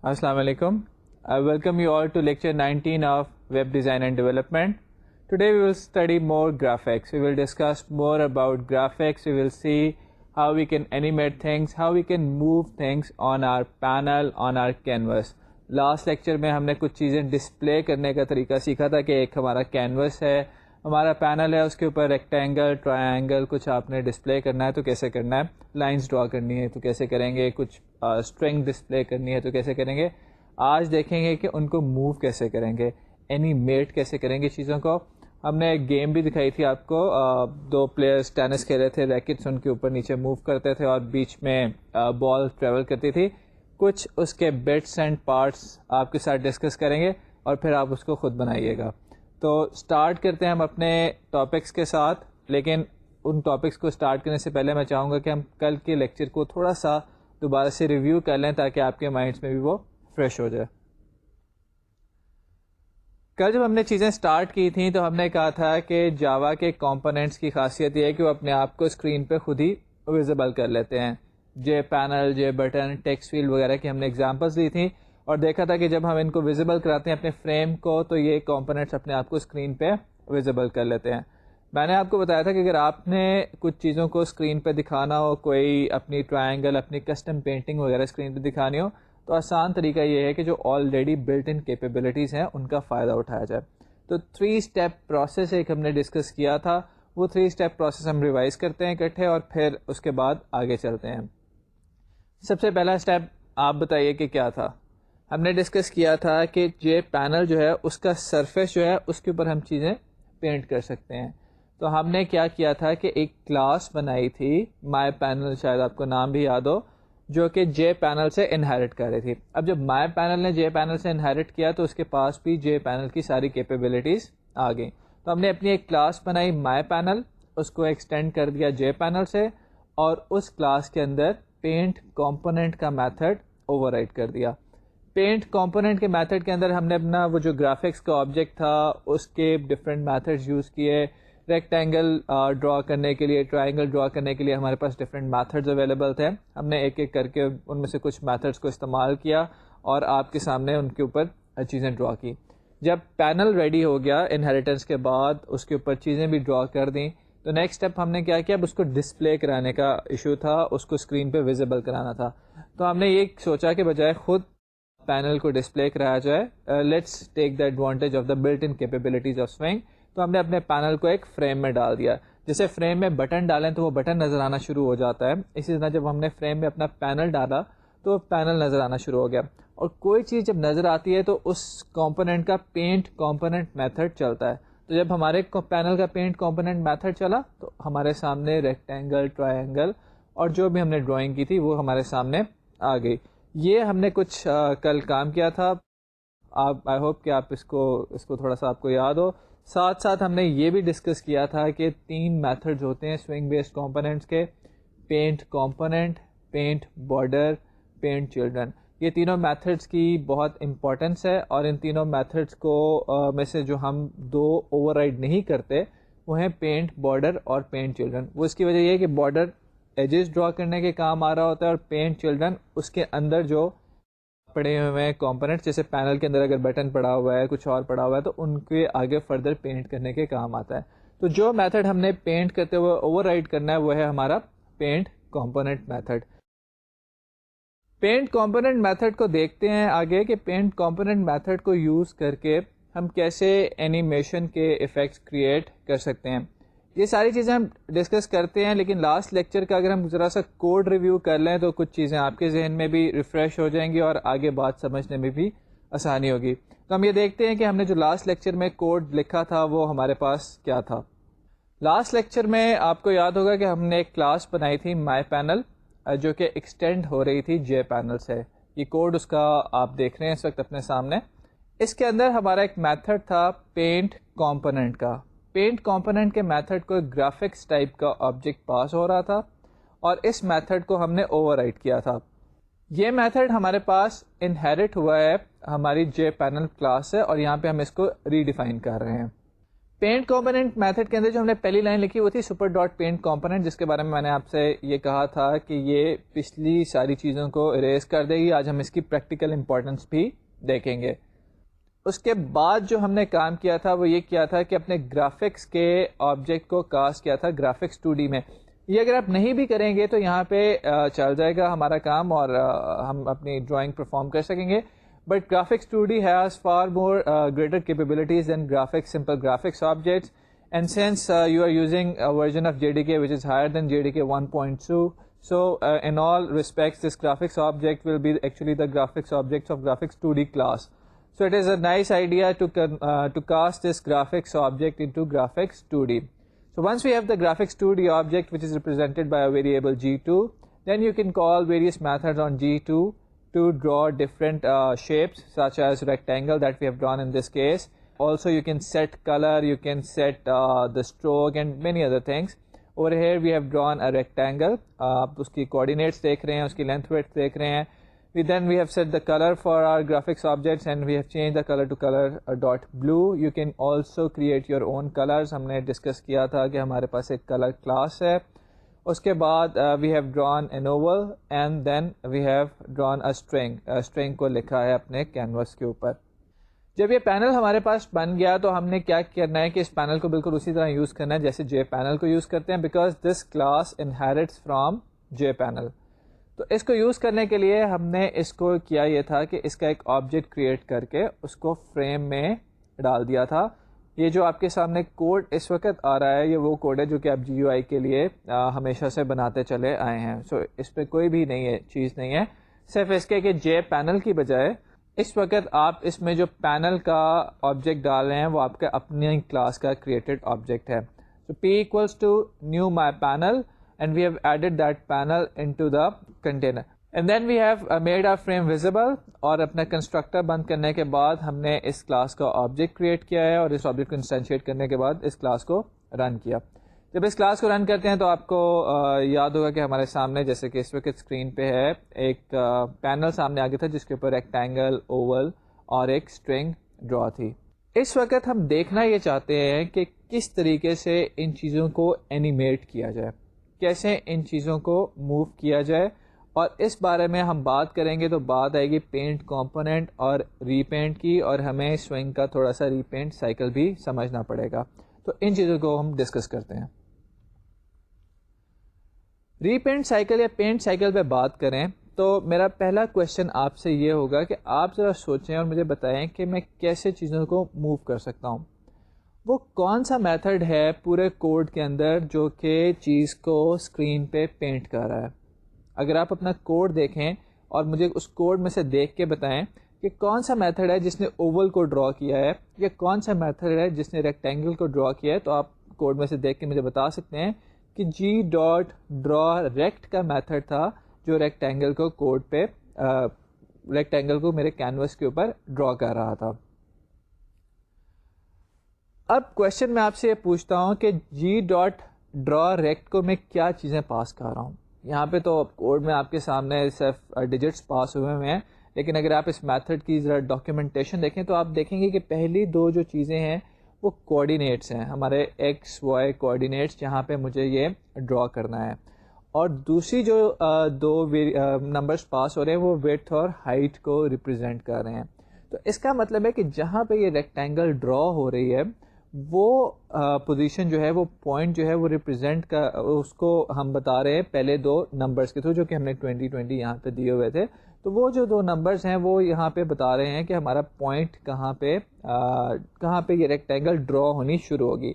Assalamu alaikum. I welcome you all to lecture 19 of Web Design and Development. Today we will study more graphics. We will discuss more about graphics. We will see how we can animate things, how we can move things on our panel, on our canvas. Last lecture میں ہم نے کچھ چیزیں display کرنے کا طریقہ سیکھا تھا کہ ایک ہمارا کینوس ہے, ہمارا پینل ہے, اس کے اوپر ریکٹینگل, ٹرائنگل کچھ آپ نے ڈسپلے کرنا ہے تو کیسے کرنا ہے, لائنس ڈرا کرنی ہے تو کیسے کریں گے, کچھ اسٹرنگ ڈسپلے کرنی ہے تو کیسے کریں گے. آج دیکھیں گے کہ ان کو موو کیسے کریں گے, اینیمیٹ کیسے کریں گے چیزوں کو. ہم نے ایک گیم بھی دکھائی تھی آپ کو, دو پلیئرس ٹینس کھیل رہے تھے, ریکٹس ان کے اوپر نیچے موو کرتے تھے اور بیچ میں بال ٹریول کرتی تھی. کچھ اس کے بٹس اینڈ پارٹس آپ کے ساتھ ڈسکس کریں گے اور پھر آپ اس کو خود بنائیے گا. تو سٹارٹ کرتے ہیں ہم اپنے ٹاپکس کے ساتھ, لیکن ان ٹاپکس کو سٹارٹ کرنے سے پہلے میں چاہوں گا کہ ہم کل کے لیکچر کو تھوڑا سا دوبارہ سے ریویو کر لیں تاکہ آپ کے مائنڈس میں بھی وہ فریش ہو جائے. کل جب ہم نے چیزیں سٹارٹ کی تھیں تو ہم نے کہا تھا کہ جاوا کے کمپوننٹس کی خاصیت یہ ہے کہ وہ اپنے آپ کو اسکرین پہ خود ہی ویزیبل کر لیتے ہیں. جے پینل, جے بٹن, ٹیکسٹ فیلڈ وغیرہ کی ہم نے ایگزامپلس دی تھیں اور دیکھا تھا کہ جب ہم ان کو ویزیبل کراتے ہیں اپنے فریم کو تو یہ کمپوننٹس اپنے آپ کو اسکرین پہ ویزیبل کر لیتے ہیں. میں نے آپ کو بتایا تھا کہ اگر آپ نے کچھ چیزوں کو اسکرین پہ دکھانا ہو, کوئی اپنی ٹرائنگل, اپنی کسٹم پینٹنگ وغیرہ اسکرین پہ دکھانی ہو تو آسان طریقہ یہ ہے کہ جو آلریڈی بلٹ ان کیپیبلٹیز ہیں ان کا فائدہ اٹھایا جائے. تو 3 اسٹیپ پروسیس ایک ہم نے ڈسکس کیا تھا, وہ 3 اسٹیپ پروسیس ہم ریوائز کرتے ہیں اکٹھے اور پھر اس کے بعد آگے چلتے ہیں. سب سے پہلا اسٹیپ آپ بتائیے کہ کیا تھا. ہم نے ڈسکس کیا تھا کہ جے پینل جو ہے اس کا سرفیس جو ہے اس کے اوپر ہم چیزیں پینٹ کر سکتے ہیں. تو ہم نے کیا کیا تھا کہ ایک کلاس بنائی تھی مائی پینل, شاید آپ کو نام بھی یاد ہو, جو کہ جے پینل سے انہیرٹ کر رہی تھی. اب جب مائی پینل نے جے پینل سے انہیرٹ کیا تو اس کے پاس بھی جے پینل کی ساری کیپیبلٹیز آ گئیں. تو ہم نے اپنی ایک کلاس بنائی مائی پینل, اس کو ایکسٹینڈ کر دیا جے پینل سے اور اس کلاس کے اندر پینٹ کمپوننٹ کا میتھڈ اوور رائٹ کر دیا. پینٹ کمپوننٹ کے میتھڈ کے اندر ہم نے اپنا وہ جو گرافکس کا آبجیکٹ تھا اس کے ڈفرینٹ میتھڈز یوز کیے. ریکٹینگل ڈرا کرنے کے لیے, ٹرائنگل ڈرا کرنے کے لیے ہمارے پاس ڈفرینٹ میتھڈز اویلیبل تھے. ہم نے ایک ایک کر کے ان میں سے کچھ میتھڈز کو استعمال کیا اور آپ کے سامنے ان کے اوپر چیزیں ڈرا کی. جب پینل ریڈی ہو گیا انہیریٹنس کے بعد, اس کے اوپر چیزیں بھی ڈرا کر دیں, تو نیکسٹ اسٹیپ ہم نے کیا کیا, اب اس کو ڈسپلے کرانے کا ایشو تھا, اس کو اسکرین پہ ویزیبل کرانا تھا. تو ہم نے یہ سوچا کہ بجائے خود پینل کو ڈسپلے کرایا جائے, let's take the advantage of the built in capabilities of swing. تو ہم نے اپنے پینل کو ایک فریم میں ڈال دیا. جیسے فریم میں بٹن ڈالیں تو وہ بٹن نظر آنا شروع ہو جاتا ہے, اسی طرح جب ہم نے فریم میں اپنا پینل ڈالا تو پینل نظر آنا شروع ہو گیا. اور کوئی چیز جب نظر آتی ہے تو اس کمپوننٹ کا پینٹ کمپوننٹ میتھڈ چلتا ہے. تو جب ہمارے پینل کا پینٹ کمپوننٹ میتھڈ چلا تو ہمارے سامنے ریکٹینگل, ٹرائنگل اور جو بھی ہم نے ڈرائنگ کی تھی وہ ہمارے سامنے آ گئی. یہ ہم نے کچھ کل کام کیا تھا. آپ آئی ہوپ کہ آپ اس کو تھوڑا سا آپ کو یاد ہو. ساتھ ساتھ ہم نے یہ بھی ڈسکس کیا تھا کہ 3 میتھڈز ہوتے ہیں سوئنگ بیسڈ کمپوننٹس کے, paint component, paint border, paint children. یہ تینوں میتھڈس کی بہت امپورٹنس ہے اور ان تینوں میتھڈس کو میں سے جو ہم 2 اوور رائڈ نہیں کرتے وہ ہیں پینٹ بارڈر اور پینٹ چلڈرن. وہ اس کی وجہ یہ ہے کہ بارڈر ایجز ڈرا کرنے کے کام آ رہا ہوتا ہے اور پینٹ چلڈرن اس کے اندر جو پڑے ہوئے ہیں کمپوننٹس, جیسے پینل کے اندر اگر بٹن پڑا ہوا ہے, کچھ اور پڑا ہوا ہے, تو ان کے آگے فردر پینٹ کرنے کے کام آتا ہے. تو جو میتھڈ ہم نے پینٹ کرتے ہوئے اوور رائڈ کرنا ہے وہ ہے ہمارا paint component method. Paint component method کو دیکھتے ہیں آگے کہ پینٹ کمپوننٹ میتھڈ کو یوز کر کے ہم کیسے اینیمیشن کے ایفیکٹس کریٹ کر سکتے ہیں. یہ ساری چیزیں ہم ڈسکس کرتے ہیں, لیکن لاسٹ لیکچر کا اگر ہم ذرا سا کوڈ ریویو کر لیں تو کچھ چیزیں آپ کے ذہن میں بھی ریفریش ہو جائیں گی اور آگے بات سمجھنے میں بھی آسانی ہوگی. تو ہم یہ دیکھتے ہیں کہ ہم نے جو لاسٹ لیکچر میں کوڈ لکھا تھا وہ ہمارے پاس کیا تھا. لاسٹ لیکچر میں آپ کو یاد ہوگا کہ ہم نے ایک کلاس بنائی تھی مائی پینل جو کہ ایکسٹینڈ ہو رہی تھی جے پینل سے. یہ کوڈ اس کا آپ دیکھ رہے ہیں اس وقت اپنے سامنے. اس کے اندر ہمارا ایک میتھڈ تھا پینٹ کمپوننٹ کا. پینٹ کمپوننٹ کے میتھڈ کو ایک گرافکس ٹائپ کا آبجیکٹ پاس ہو رہا تھا اور اس میتھڈ کو ہم نے اوور رائٹ کیا تھا. یہ میتھڈ ہمارے پاس انہیرٹ ہوا ہے ہماری جے پینل کلاس سے اور یہاں پہ ہم اس کو ری ڈیفائن کر رہے ہیں. پینٹ کمپوننٹ میتھڈ کے اندر جو ہم نے پہلی لائن لکھی وہ تھی سپر ڈاٹ پینٹ کمپوننٹ، جس کے بارے میں نے آپ سے یہ کہا تھا کہ یہ پچھلی ساری چیزوں کو اریز کر دے گی. آج ہم اس کی پریکٹیکل امپورٹنس بھی دیکھیں گے. اس کے بعد جو ہم نے کام کیا تھا وہ یہ کیا تھا کہ اپنے گرافکس کے آبجیکٹ کو کاسٹ کیا تھا گرافکس 2D میں. یہ اگر آپ نہیں بھی کریں گے تو یہاں پہ چل جائے گا ہمارا کام اور ہم اپنی ڈرائنگ پرفارم کر سکیں گے. But graphics 2D has far more greater capabilities than simple graphics objects. And since you are using a version of JDK which is higher than JDK 1.2, so in all respects this graphics object will be actually the graphics objects of graphics 2D class. So it is a nice idea to cast this graphics object into graphics 2D. So once we have the graphics 2D object which is represented by a variable G2, then you can call various methods on G2 to draw different shapes such as rectangle that we have drawn in this case. Also you can set color, you can set the stroke and many other things. Over here we have drawn a rectangle. آپ اس کی coordinates دیکھ رہے ہیں, اس کی length width دیکھ رہے ہیں. Then we have set the color for our graphics objects and we have changed the color to color dot blue. You can also create your own colors. ہم نے ڈسکس کیا تھا کہ ہمارے پاس ایک color class ہے. اس کے بعد we have drawn an oval and then we have drawn a string. string کو لکھا ہے اپنے کینوس کے اوپر. جب یہ پینل ہمارے پاس بن گیا تو ہم نے کیا کرنا ہے کہ اس پینل کو بالکل اسی طرح یوز کرنا ہے جیسے جے پینل کو یوز کرتے ہیں, because this class inherits from J panel. تو اس کو یوز کرنے کے لیے ہم نے اس کو کیا یہ تھا کہ اس کا ایک آبجیکٹ کریٹ کر کے اس کو فریم میں ڈال دیا تھا. یہ جو آپ کے سامنے کوڈ اس وقت آ رہا ہے یہ وہ کوڈ ہے جو کہ آپ جی یو آئی کے لیے ہمیشہ سے بناتے چلے آئے ہیں. سو اس پہ کوئی بھی نہیں ہے چیز نہیں ہے, صرف اس کے کہ جے پینل کی بجائے اس وقت آپ اس میں جو پینل کا آبجیکٹ ڈال رہے ہیں وہ آپ کے اپنی کلاس کا کریٹڈ آبجیکٹ ہے. So p equals to new my panel and we have added that panel into the container. And then we have made our frame visible, اور اپنا کنسٹرکٹر بند کرنے کے بعد ہم نے اس کلاس کا آبجیکٹ کریٹ کیا ہے اور اس آبجیکٹ کو انسٹینشیٹ کرنے کے بعد اس کلاس کو رن کیا. جب اس کلاس کو رن کرتے ہیں تو آپ کو یاد ہوگا کہ ہمارے سامنے جیسے کہ اس وقت اسکرین پہ ہے ایک پینل سامنے آگے تھا جس کے اوپر ریکٹینگل, اوول اور ایک اسٹرنگ ڈرا تھی. اس وقت ہم دیکھنا یہ چاہتے ہیں کہ کس طریقے سے ان چیزوں کو اینیمیٹ کیا جائے, کیسے ان چیزوں کو موو کیا جائے, اور اس بارے میں ہم بات کریں گے. تو بات آئے گی پینٹ کمپوننٹ اور ری پینٹ کی, اور ہمیں سوئنگ کا تھوڑا سا ری پینٹ سائیکل بھی سمجھنا پڑے گا. تو ان چیزوں کو ہم ڈسکس کرتے ہیں. ری پینٹ سائیکل یا پینٹ سائیکل پہ بات کریں تو میرا پہلا کویشچن آپ سے یہ ہوگا کہ آپ ذرا سوچیں اور مجھے بتائیں کہ میں کیسے چیزوں کو موو کر سکتا ہوں. وہ کون سا میتھڈ ہے پورے کوڈ کے اندر جو کہ چیز کو اسکرین پہ پینٹ کر رہا ہے. اگر آپ اپنا کوڈ دیکھیں اور مجھے اس کوڈ میں سے دیکھ کے بتائیں کہ کون سا میتھڈ ہے جس نے اوول کو ڈرا کیا ہے یا کون سا میتھڈ ہے جس نے ریکٹینگل کو ڈرا کیا ہے, تو آپ کوڈ میں سے دیکھ کے مجھے بتا سکتے ہیں کہ جی ڈاٹ ڈرا ریکٹ کا میتھڈ تھا جو ریکٹینگل کو کوڈ پہ ریکٹینگل کو میرے کینوس کے اوپر ڈرا کر رہا تھا. اب کویشچن میں آپ سے یہ پوچھتا ہوں کہ جی ڈاٹ ڈرا ریکٹ کو میں کیا چیزیں پاس کر رہا ہوں. یہاں پہ تو کوڈ میں آپ کے سامنے صرف ڈیجٹس پاس ہوئے ہوئے ہیں, لیکن اگر آپ اس میتھڈ کی ذرا ڈاکیومنٹیشن دیکھیں تو آپ دیکھیں گے کہ پہلی دو جو چیزیں ہیں وہ کوآرڈینیٹس ہیں, ہمارے ایکس وائی کوآرڈینیٹس جہاں پہ مجھے یہ ڈرا کرنا ہے. اور دوسری جو دو نمبرز پاس ہو رہے ہیں وہ ویڈتھ اور ہائٹ کو ریپرزینٹ کر رہے ہیں. تو اس کا مطلب ہے کہ جہاں پہ یہ ریکٹینگل ڈرا ہو رہی ہے وہ پوزیشن جو ہے وہ پوائنٹ جو ہے وہ ریپرزینٹ کا اس کو ہم بتا رہے ہیں پہلے دو نمبرز کے تھرو جو کہ ہم نے 20 یہاں پہ دیے ہوئے تھے. تو وہ جو دو نمبرز ہیں وہ یہاں پہ بتا رہے ہیں کہ ہمارا پوائنٹ کہاں پہ یہ ریکٹینگل ڈرا ہونی شروع ہوگی.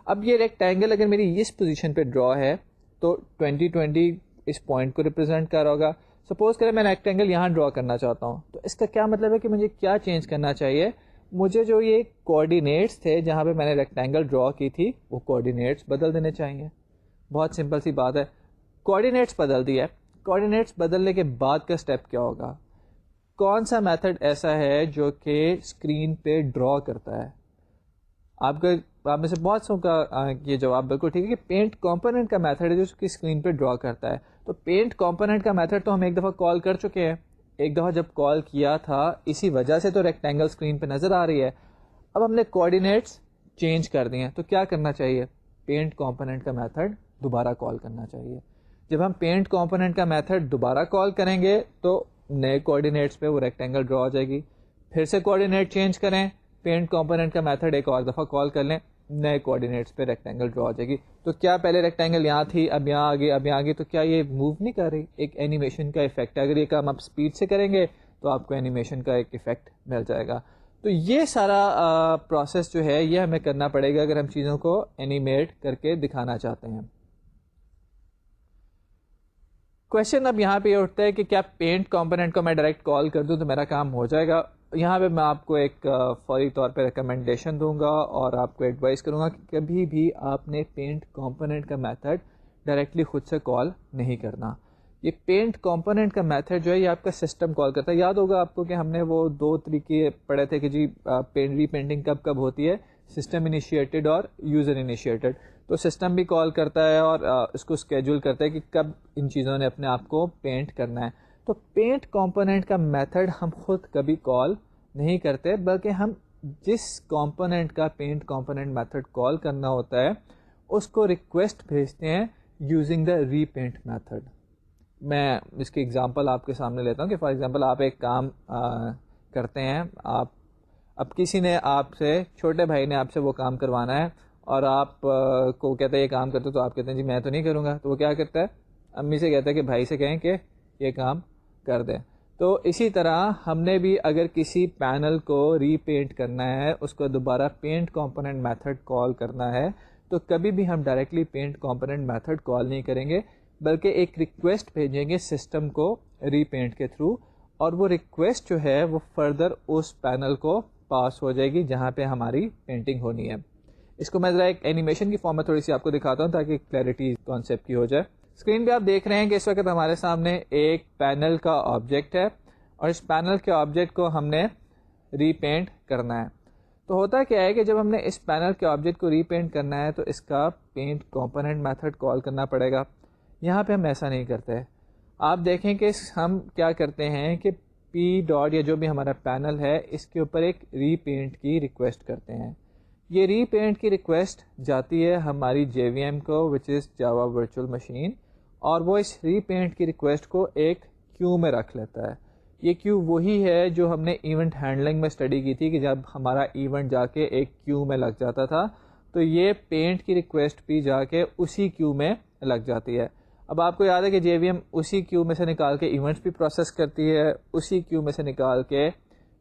اب یہ ریکٹینگل اگر میری اس پوزیشن پہ ڈرا ہے تو 20 اس پوائنٹ کو ریپرزینٹ کر رہا ہوگا. سپوز کریں میں ریکٹینگل یہاں ڈرا کرنا چاہتا ہوں, تو اس کا کیا مطلب ہے کہ مجھے کیا چینج کرنا چاہیے. مجھے جو یہ کوآرڈینیٹس تھے جہاں پہ میں نے ریکٹینگل ڈرا کی تھی وہ کوآرڈینیٹس بدل دینے چاہیے. بہت سمپل سی بات ہے, کوآرڈینیٹس بدل دیا. کوآرڈینیٹس بدلنے کے بعد کا اسٹیپ کیا ہوگا, کون سا میتھڈ ایسا ہے جو کہ اسکرین پہ ڈرا کرتا ہے. آپ میں سے بہت سو کا یہ جواب بالکل ٹھیک ہے کہ پینٹ کمپوننٹ کا میتھڈ ہے جو کہ اسکرین پہ ڈرا کرتا ہے. تو پینٹ کمپوننٹ کا میتھڈ تو ہم ایک دفعہ کال کر چکے ہیں, ایک دفعہ جب کال کیا تھا اسی وجہ سے تو ریکٹینگل اسکرین پہ نظر آ رہی ہے. اب ہم نے کوآرڈینیٹس چینج کر دی ہیں تو کیا کرنا چاہیے؟ پینٹ کمپوننٹ کا میتھڈ دوبارہ کال کرنا چاہیے. جب ہم پینٹ کمپوننٹ کا میتھڈ دوبارہ کال کریں گے تو نئے کوآرڈینیٹس پہ وہ ریکٹینگل ڈرا ہو جائے گی. پھر سے کوآرڈینیٹ چینج کریں, پینٹ کمپوننٹ کا میتھڈ ایک اور دفعہ کال کر لیں, نئے کوآرڈینیٹس پہ ریکٹینگل ڈرا ہو جائے گی. تو کیا پہلے ریکٹینگل یہاں تھی, اب یہاں آ گئی, اب یہاں آ گئی, تو کیا یہ موو نہیں کر رہی؟ ایک اینیمیشن کا افیکٹ ہے. اگر یہ کام آپ اسپیڈ سے کریں گے تو آپ کو اینیمیشن کا ایک افیکٹ مل جائے گا. تو یہ سارا پروسیس جو ہے یہ ہمیں کرنا پڑے گا اگر ہم چیزوں کو اینیمیٹ کر کے دکھانا چاہتے ہیں. کویشچن اب یہاں پہ یہ اٹھتا ہے کہ کیا پینٹ کمپوننٹ کو میں ڈائریکٹ کال کر دوں تو میرا کام ہو جائے گا؟ یہاں پہ میں آپ کو ایک فوری طور پہ ریکمنڈیشن دوں گا اور آپ کو ایڈوائز کروں گا کہ کبھی بھی آپ نے پینٹ کمپوننٹ کا میتھڈ ڈائریکٹلی خود سے کال نہیں کرنا. یہ پینٹ کمپوننٹ کا میتھڈ جو ہے یہ آپ کا سسٹم کال کرتا ہے. یاد ہوگا آپ کو کہ ہم نے وہ دو طریقے پڑھے تھے کہ جی ری پینٹنگ کب کب ہوتی ہے, سسٹم انیشیٹڈ اور یوزر انیشیٹڈ. تو سسٹم بھی کال کرتا ہے اور اس کو اسکیجول کرتا ہے کہ کب ان چیزوں نے اپنے آپ کو پینٹ کرنا ہے. تو پینٹ کمپوننٹ کا میتھڈ ہم خود کبھی کال نہیں کرتے, بلکہ ہم جس کمپوننٹ کا پینٹ کمپوننٹ میتھڈ کال کرنا ہوتا ہے اس کو ریکویسٹ بھیجتے ہیں using the repaint method. میں اس کی ایگزامپل آپ کے سامنے لیتا ہوں کہ فار ایگزامپل آپ ایک کام کرتے ہیں, آپ اب کسی نے آپ سے, چھوٹے بھائی نے آپ سے وہ کام کروانا ہے اور آپ کو کہتے ہیں یہ کام کرتے, تو آپ کہتے ہیں جی میں تو نہیں کروں گا. تو وہ کیا کرتا ہے, امی سے کہتا ہے کہ بھائی سے کہیں کہ یہ کام کر دیں. تو اسی طرح ہم نے بھی اگر کسی پینل کو ری پینٹ کرنا ہے, اس کو دوبارہ پینٹ کمپوننٹ میتھڈ کال کرنا ہے, تو کبھی بھی ہم directly paint component method call نہیں کریں گے, بلکہ ایک ریکویسٹ بھیجیں گے سسٹم کو ری پینٹ کے تھرو, اور وہ ریکویسٹ جو ہے وہ فردر اس پینل کو پاس ہو جائے گی جہاں پہ ہماری پینٹنگ ہونی ہے. اس کو میں ذرا ایک اینیمیشن کی فارم میں تھوڑی سی آپ کو دکھاتا ہوں تاکہ کلیئرٹی کانسیپٹ کی ہو جائے. اسکرین پہ آپ دیکھ رہے ہیں کہ اس وقت ہمارے سامنے ایک پینل کا آبجیکٹ ہے اور اس پینل کے آبجیکٹ کو ہم نے ری پینٹ کرنا ہے. تو ہوتا کیا ہے کہ جب ہم نے اس پینل کے آبجیکٹ کو ری پینٹ کرنا ہے تو اس کا پینٹ کمپوننٹ میتھڈ کال کرنا پڑے گا. یہاں پہ ہم ایسا نہیں کرتے. آپ دیکھیں کہ ہم کیا کرتے ہیں کہ پی ڈاٹ یا جو بھی ہمارا پینل ہے اس کے اوپر ایک ری پینٹ کی ریکویسٹ کرتے ہیں. یہ ری پینٹ کی ریکویسٹ جاتی ہے ہماری جے وی ایم کو وچ از جاوا ورچوئل مشین, اور وہ اس ری پینٹ کی ریکویسٹ کو ایک کیو میں رکھ لیتا ہے. یہ کیو وہی ہے جو ہم نے ایونٹ ہینڈلنگ میں اسٹڈی کی تھی کہ جب ہمارا ایونٹ جا کے ایک کیو میں لگ جاتا تھا تو یہ پینٹ کی ریکویسٹ بھی جا کے اسی کیو میں لگ جاتی ہے. اب آپ کو یاد ہے کہ جے وی ایم اسی کیو میں سے نکال کے ایونٹس بھی پروسیس کرتی ہے, اسی کیو میں سے نکال کے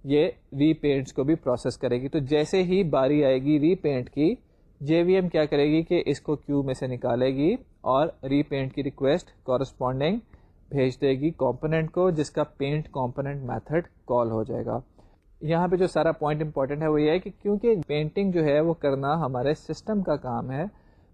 یہ ری پینٹس کو بھی پروسیس کرے گی. تو جیسے ہی باری آئے گی ری پینٹ کی, جے وی ایم کیا کرے گی کہ اس کو کیو میں سے نکالے گی اور ری پینٹ کی ریکویسٹ کورسپونڈنگ بھیج دے گی کمپوننٹ کو, جس کا پینٹ کمپوننٹ میتھڈ کال ہو جائے گا. یہاں پہ جو سارا پوائنٹ امپورٹنٹ ہے وہ یہ ہے کہ کیونکہ پینٹنگ جو ہے وہ کرنا ہمارے سسٹم کا کام ہے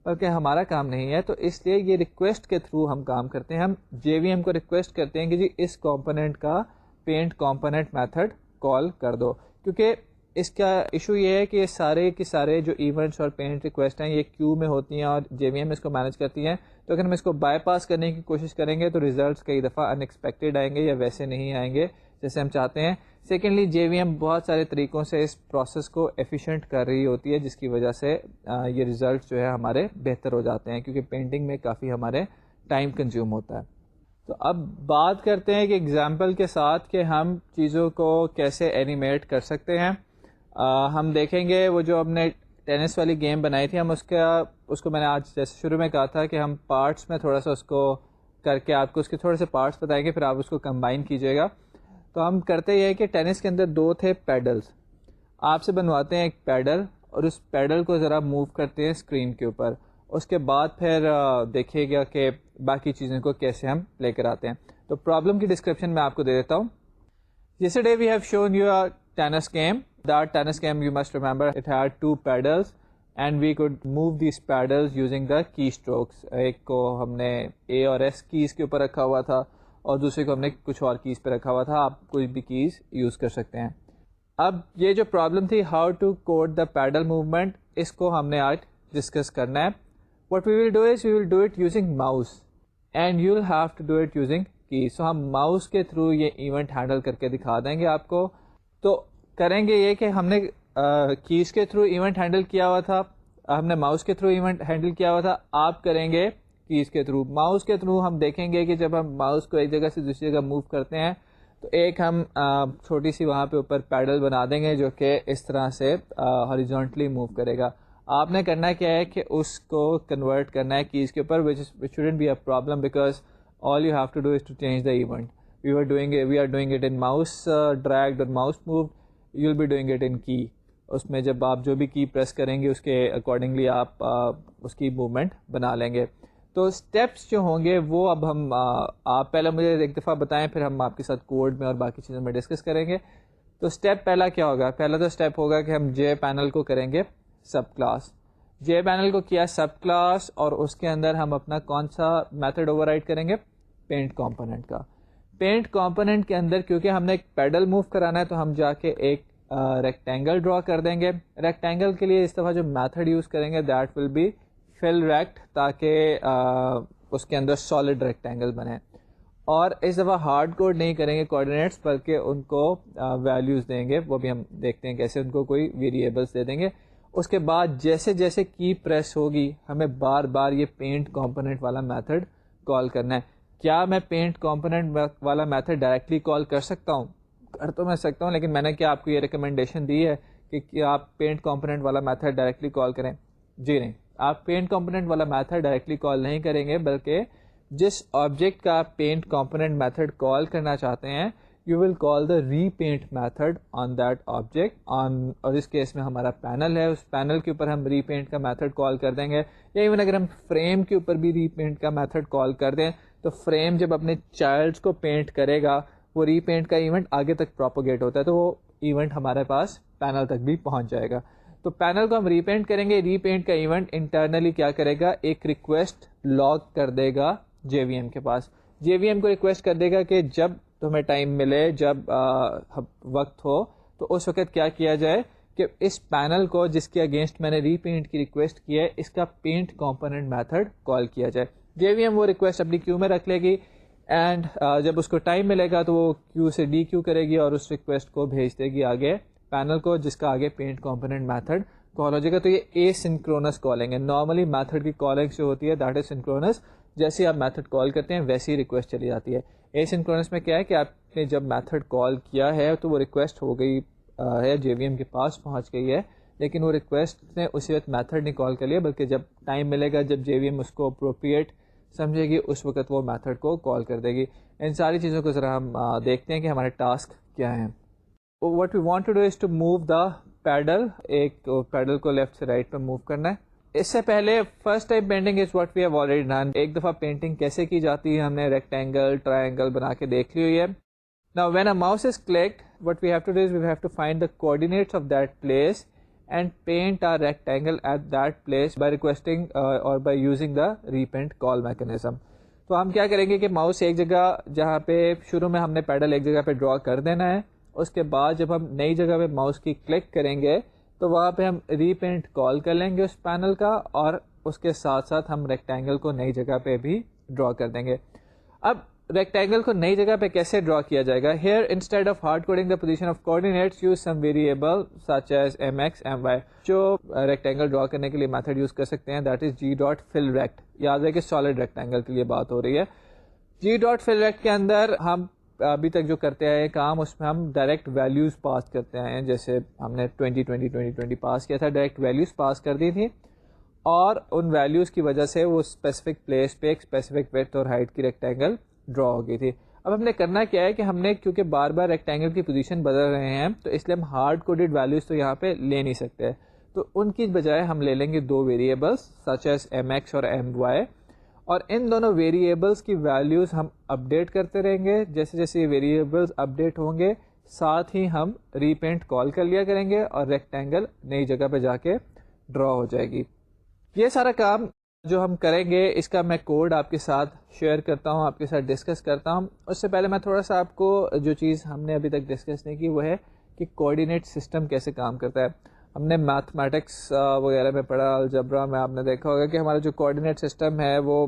بلکہ ہمارا کام نہیں ہے, تو اس لیے یہ ریکویسٹ کے تھرو ہم کام کرتے ہیں. ہم جے وی ایم کو ریکویسٹ کرتے ہیں کہ جی اس کمپوننٹ کا پینٹ کمپوننٹ میتھڈ کال کر دو, کیونکہ اس کا ایشو یہ ہے کہ سارے کے سارے جو ایونٹس اور پینٹ ریکویسٹ ہیں یہ کیو میں ہوتی ہیں اور جے وی ایم اس کو مینیج کرتی ہیں. تو اگر ہم اس کو بائی پاس کرنے کی کوشش کریں گے تو ریزلٹس کئی دفعہ ان ایکسپیکٹڈ آئیں گے یا ویسے نہیں آئیں گے جیسے ہم چاہتے ہیں. سیکنڈلی جے وی ایم بہت سارے طریقوں سے اس پروسیس کو ایفیشینٹ کر رہی ہوتی ہے, جس کی وجہ سے یہ ریزلٹس جو ہے ہمارے بہتر ہو جاتے ہیں, کیونکہ پینٹنگ میں کافی ہمارے ٹائم کنزیوم ہوتا ہے. تو اب بات کرتے ہیں کہ ایگزامپل کے ساتھ کہ ہم چیزوں کو کیسے اینیمیٹ کر سکتے ہیں. ہم دیکھیں گے وہ جو ہم نے ٹینس والی گیم بنائی تھی, ہم اس کو میں نے آج جیسے شروع میں کہا تھا کہ ہم پارٹس میں تھوڑا سا اس کو کر کے آپ کو اس کے تھوڑے سے پارٹس بتائیں گے, پھر آپ اس کو کمبائن کیجیے گا. تو ہم کرتے یہ ہے کہ ٹینس کے اندر دو تھے پیڈلز, آپ سے بنواتے ہیں ایک پیڈل اور اس پیڈل کو ذرا موو کرتے ہیں اسکرین کے اوپر. اس کے بعد پھر دیکھیے گا کہ باقی چیزوں کو کیسے ہم لے کر آتے ہیں. تو پرابلم کی ڈسکرپشن میں آپ کو دے دیتا ہوں. Yesterday we have shown you a tennis game. That tennis game, you must remember, it had two paddles and we could move these paddles using the keystrokes. ایک کو ہم نے A اور S کیز کے اوپر رکھا ہوا تھا اور دوسرے کو ہم نے کچھ اور کیز پہ رکھا ہوا تھا. آپ کوئی بھی کیز یوز کر سکتے ہیں. اب یہ جو پرابلم تھی how to code the paddle movement, اس کو ہم نے آج ڈسکس کرنا ہے. What we will do is we will do it using mouse and you will have to do it using keys. So ہم ماؤس کے تھرو یہ ایونٹ ہینڈل کر کے دکھا دیں گے آپ کو. تو کریں گے یہ کہ ہم نے کیز کے تھرو ایونٹ ہینڈل کیا ہوا تھا, ہم نے ماؤس کے تھرو ایونٹ ہینڈل کیا ہوا تھا, آپ کریں گے کیز کے تھرو. ماؤس کے تھرو ہم دیکھیں گے کہ جب ہم ماؤس کو ایک جگہ سے دوسری جگہ موو کرتے ہیں تو ایک ہم چھوٹی سی وہاں پہ اوپر پیڈل بنا دیں گے جو کہ اس طرح سے ہاریزونٹلی موو کرے گا. آپ نے کرنا کیا ہے کہ اس کو کنورٹ کرنا ہے کیز کے اوپر, which shouldn't be a problem because all you have to do is to change the event. We are doing it in mouse dragged or mouse moved. You'll be doing it in key. اس میں جب آپ جو بھی کی press کریں گے اس کے accordingly آپ اس کی موومنٹ بنا لیں گے. تو اسٹیپس جو ہوں گے وہ اب ہم آپ پہلے مجھے ایک دفعہ بتائیں, پھر ہم آپ کے ساتھ کوڈ میں اور باقی چیزوں میں ڈسکس کریں گے. تو اسٹیپ پہلا کیا ہوگا؟ پہلا تو اسٹیپ ہوگا کہ ہم جے پینل کو کریں گے سب کلاس. جے پینل کو کیا سب کلاس, اور اس کے اندر ہم اپنا کون سا میتھڈ اوور رائڈ کریں گے؟ پینٹ کمپوننٹ کا. پینٹ کمپوننٹ کے اندر کیونکہ ہم نے ایک پیڈل موو کرانا ہے تو ہم جا کے ایک ریکٹینگل ڈرا کر دیں گے. ریکٹینگل کے لیے اس دفعہ جو میتھڈ یوز کریں گے that will be fill rect, تاکہ اس کے اندر سالڈ ریکٹینگل بنے. اور اس دفعہ ہارڈ کوڈ نہیں کریں گے کوآرڈینیٹس, بلکہ ان کو ویلیوز دیں گے. وہ بھی ہم دیکھتے ہیں کیسے, ان کو کوئی ویریبلس دے دیں گے. اس کے بعد جیسے جیسے کی پریس ہوگی ہمیں بار بار یہ پینٹ کمپوننٹ والا میتھڈ کال کرنا ہے. کیا میں پینٹ کمپوننٹ والا میتھڈ ڈائریکٹلی کال کر سکتا ہوں؟ کر تو میں سکتا ہوں, لیکن میں نے کیا آپ کو یہ ریکمنڈیشن دی ہے کہ کیا آپ پینٹ کمپوننٹ والا میتھڈ ڈائریکٹلی کال کریں؟ جی نہیں, آپ پینٹ کمپوننٹ والا میتھڈ ڈائریکٹلی کال نہیں کریں گے, بلکہ جس آبجیکٹ کا آپ پینٹ کمپوننٹ میتھڈ کال کرنا چاہتے ہیں you will call the repaint method on that object اور اس کیس میں ہمارا پینل ہے, اس پینل کے اوپر ہم ری پینٹ کا میتھڈ کال کر دیں گے. یا ایون اگر ہم فریم کے اوپر بھی ری پینٹ کا میتھڈ کال کر دیں تو فریم جب اپنے چائلڈس کو پینٹ کرے گا وہ ری پینٹ کا ایونٹ آگے تک پروپوگیٹ ہوتا ہے, تو وہ ایونٹ ہمارے پاس پینل تک بھی پہنچ جائے گا. تو پینل کو ہم ری پینٹ کریں گے. ری پینٹ کا ایونٹ انٹرنلی کیا کرے گا؟ ایک ریکویسٹ لاگ کر دے گا جے وی ایم کے پاس. جے وی ایم کو ریکویسٹ کر دے گا کہ جب تمہیں ٹائم ملے, جب وقت ہو, تو اس وقت کیا کیا جائے کہ اس پینل کو جس کے اگینسٹ میں نے ری پینٹ کی ریکویسٹ کی ہے اس کا پینٹ کمپوننٹ میتھڈ کال کیا جائے. جے وی ایم وہ ریکویسٹ اپنی کیو میں رکھ لے گی, اینڈ جب اس کو ٹائم ملے گا تو وہ کیو سے ڈی کیو کرے گی اور اس ریکویسٹ کو بھیج دے گی آگے پینل کو, جس کا آگے پینٹ کمپوننٹ میتھڈ کال ہو جائے گا. تو یہ اے سنکرونس کالنگ ہے. نارملی میتھڈ کی کالنگ جو ہوتی ہے دیٹ از سنکرونس. جیسے آپ میتھڈ کال کرتے ہیں ویسی ریکویسٹ چلی جاتی ہے. اے سنکرونس میں کیا ہے کہ آپ نے جب میتھڈ کال کیا ہے تو وہ ریکویسٹ ہو گئی ہے, جے وی ایم کے پاس پہنچ گئی ہے, لیکن وہ ریکویسٹ نے اسی وقت میتھڈ نہیں کال کر لیا, بلکہ جب ٹائم ملے گا, جب جے وی ایم اس کو اپروپریٹ سمجھے گی, اس وقت وہ میتھڈ کو کال کر دے گی. ان ساری چیزوں کو ذرا ہم دیکھتے ہیں کہ ہمارے ٹاسک کیا ہیں. What we want to do is to move the paddle. ایک پیڈل کو لیفٹ سے رائٹ پہ موو کرنا ہے. اس سے پہلے first type painting is what we have already done. ایک دفعہ پینٹنگ کیسے کی جاتی ہے ہم نے ریکٹینگل ٹرائنگل بنا کے دیکھ لی ہوئی ہے. Now when a mouse is clicked, what we have to do is we have to find the coordinates of that place and paint our rectangle at that place by requesting or by using the repaint call mechanism. تو ہم کیا کریں گے کہ mouse ایک جگہ جہاں پہ شروع میں ہم نے پیڈل ایک جگہ پہ ڈرا کر دینا ہے, اس کے بعد جب ہم نئی جگہ پہ ماؤس کی کلک کریں گے تو وہاں پہ ہم ری پینٹ کال کر لیں گے اس پینل کا, اور اس کے ساتھ ساتھ ہم ریکٹینگل کو نئی جگہ پہ بھی ڈرا کر دیں گے. اب ریکٹینگل کو نئی جگہ پہ کیسے ڈرا کیا جائے گا؟ Here instead of hard coding the position of coordinates use some variable such as m x m y. جو ریکٹینگل ڈرا کرنے کے لیے میتھڈ یوز کر سکتے ہیں that is g dot fill rect. یاد ہے کہ سالڈ ریکٹینگل کے لیے بات ہو رہی ہے. جی ڈاٹ فل ریکٹ کے اندر ہم ابھی تک جو کرتے آئے کام, اس میں ہم ڈائریکٹ ویلیوز پاس کرتے ہیں. جیسے ہم نے 20 پاس کیا تھا, ڈائریکٹ ویلیوز پاس کر دی تھی, اور ان ویلیوز کی وجہ سے وہ اسپیسیفک پلیس پہ ایک اسپیسیفک ویڈتھ اور ہائٹ کی ریکٹینگل ڈرا ہو گئی تھی. اب ہم نے کرنا کیا ہے کہ ہم نے کیونکہ بار بار ریکٹینگل کی پوزیشن بدل رہے ہیں تو اس لیے ہم ہارڈ کوڈڈ ویلیوز تو یہاں پہ لے نہیں سکتے, تو ان کی بجائے ہم لے لیں گے دو variables such as m x اور ایم وائی, اور ان دونوں ویریبلس کی ویلیوز ہم اپڈیٹ کرتے رہیں گے. جیسے جیسے یہ ویریبلس اپڈیٹ ہوں گے ساتھ ہی ہم ری پینٹ کال کر لیا کریں گے اور ریکٹینگل نئی جگہ پہ جا کے ڈرا ہو جائے گی. یہ سارا کام جو ہم کریں گے اس کا میں کوڈ آپ کے ساتھ شیئر کرتا ہوں, آپ کے ساتھ ڈسکس کرتا ہوں. اس سے پہلے میں تھوڑا سا آپ کو جو چیز ہم نے ابھی تک ڈسکس نہیں کی وہ ہے کہ کوآرڈینیٹ سسٹم کیسے کام کرتا ہے. ہم نے میتھمیٹکس وغیرہ میں پڑھا, الجبرا میں آپ نے دیکھا ہوگا کہ ہمارا جو کوآرڈینیٹ سسٹم ہے وہ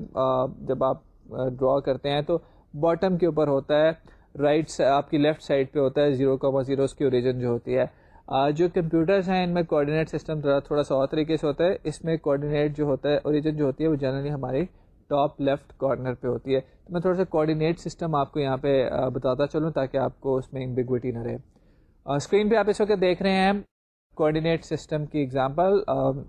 جب آپ ڈرا کرتے ہیں تو باٹم کے اوپر ہوتا ہے, رائٹ آپ کی لیفٹ سائڈ پہ ہوتا ہے 0,0 اس کی اوریجن جو ہوتی ہے. جو کمپیوٹرز ہیں ان میں کوآرڈینیٹ سسٹم تھوڑا سا اور طریقے سے ہوتا ہے. اس میں کوآرڈینیٹ جو ہوتا ہے اوریجن جو ہوتی ہے وہ جنرلی ہماری ٹاپ لیفٹ کارنر پہ ہوتی ہے. تو میں تھوڑا سا کوآرڈینیٹ سسٹم آپ کو یہاں پہ بتاتا چلوں تاکہ آپ کو اس میں ایمبیگوٹی نہ رہے. اسکرین پہ آپ اس وقت دیکھ رہے ہیں کوآرڈینیٹ سسٹم کی example.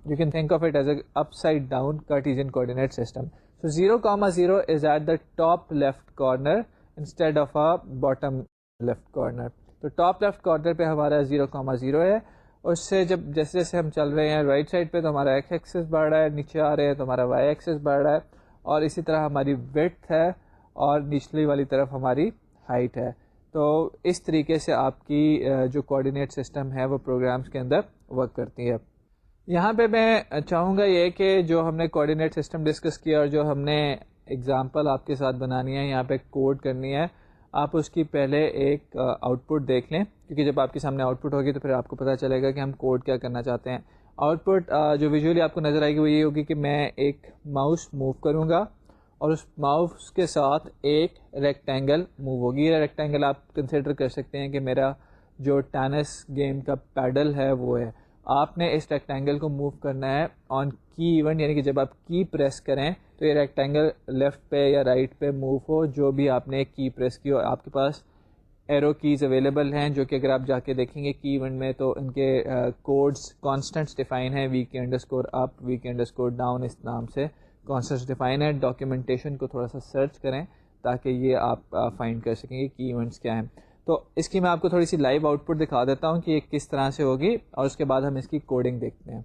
You can think of it as a upside down Cartesian coordinate system. So 0,0 is at the top left corner instead of a bottom left corner. تو ٹاپ لیفٹ کارنر پہ ہمارا 0,0 ہے. اس سے جب جیسے جیسے ہم چل رہے ہیں رائٹ سائڈ پہ تو ہمارا ایکس ایکسس بڑھ رہا ہے, نیچے آ رہے ہیں تو ہمارا وائی ایکسس بڑھ رہا ہے, اور اسی طرح ہماری وڈتھ ہے اور نچلی والی طرف ہماری ہائٹ ہے. تو اس طریقے سے آپ کی جو کوآرڈینیٹ سسٹم ہے وہ پروگرامز کے اندر ورک کرتی ہے. یہاں پہ میں چاہوں گا یہ کہ جو ہم نے کوآرڈینیٹ سسٹم ڈسکس کیا اور جو ہم نے ایگزامپل آپ کے ساتھ بنانی ہے, یہاں پہ کوڈ کرنی ہے, آپ اس کی پہلے ایک آؤٹ پٹ دیکھ لیں, کیونکہ جب آپ کے سامنے آؤٹ پٹ ہوگی تو پھر آپ کو پتہ چلے گا کہ ہم کوڈ کیا کرنا چاہتے ہیں. آؤٹ پٹ جو ویژولی آپ کو نظر آئے گی وہ یہ ہوگی کہ میں ایک ماؤس موو کروں گا اور اس ماؤس کے ساتھ ایک ریکٹینگل موو ہوگی. یہ ریکٹینگل آپ کنسیڈر کر سکتے ہیں کہ میرا جو ٹینس گیم کا پیڈل ہے وہ ہے. آپ نے اس ریکٹینگل کو موو کرنا ہے آن کی ایونٹ, یعنی کہ جب آپ کی پریس کریں تو یہ ریکٹینگل لیفٹ پہ یا رائٹ پہ موو ہو جو بھی آپ نے کی پریس کی ہو. آپ کے پاس ایرو کیز اویلیبل ہیں جو کہ اگر آپ جا کے دیکھیں گے کی ایونٹ میں تو ان کے کوڈز کانسٹنٹس ڈیفائن ہیں, وی کے انڈرسکور اپ, وی کے انڈرسکور ڈاؤن, اس نام سے کانسٹنٹس ڈیفائن ہے. ڈاکیومنٹیشن کو تھوڑا سا سرچ کریں تاکہ یہ آپ فائنڈ کر سکیں گے کی ایونٹس کیا ہیں. تو اس کی میں آپ کو تھوڑی سی لائیو آؤٹ پٹ دکھا دیتا ہوں کہ یہ کس طرح سے ہوگی اور اس کے بعد ہم اس کی کوڈنگ دیکھتے ہیں.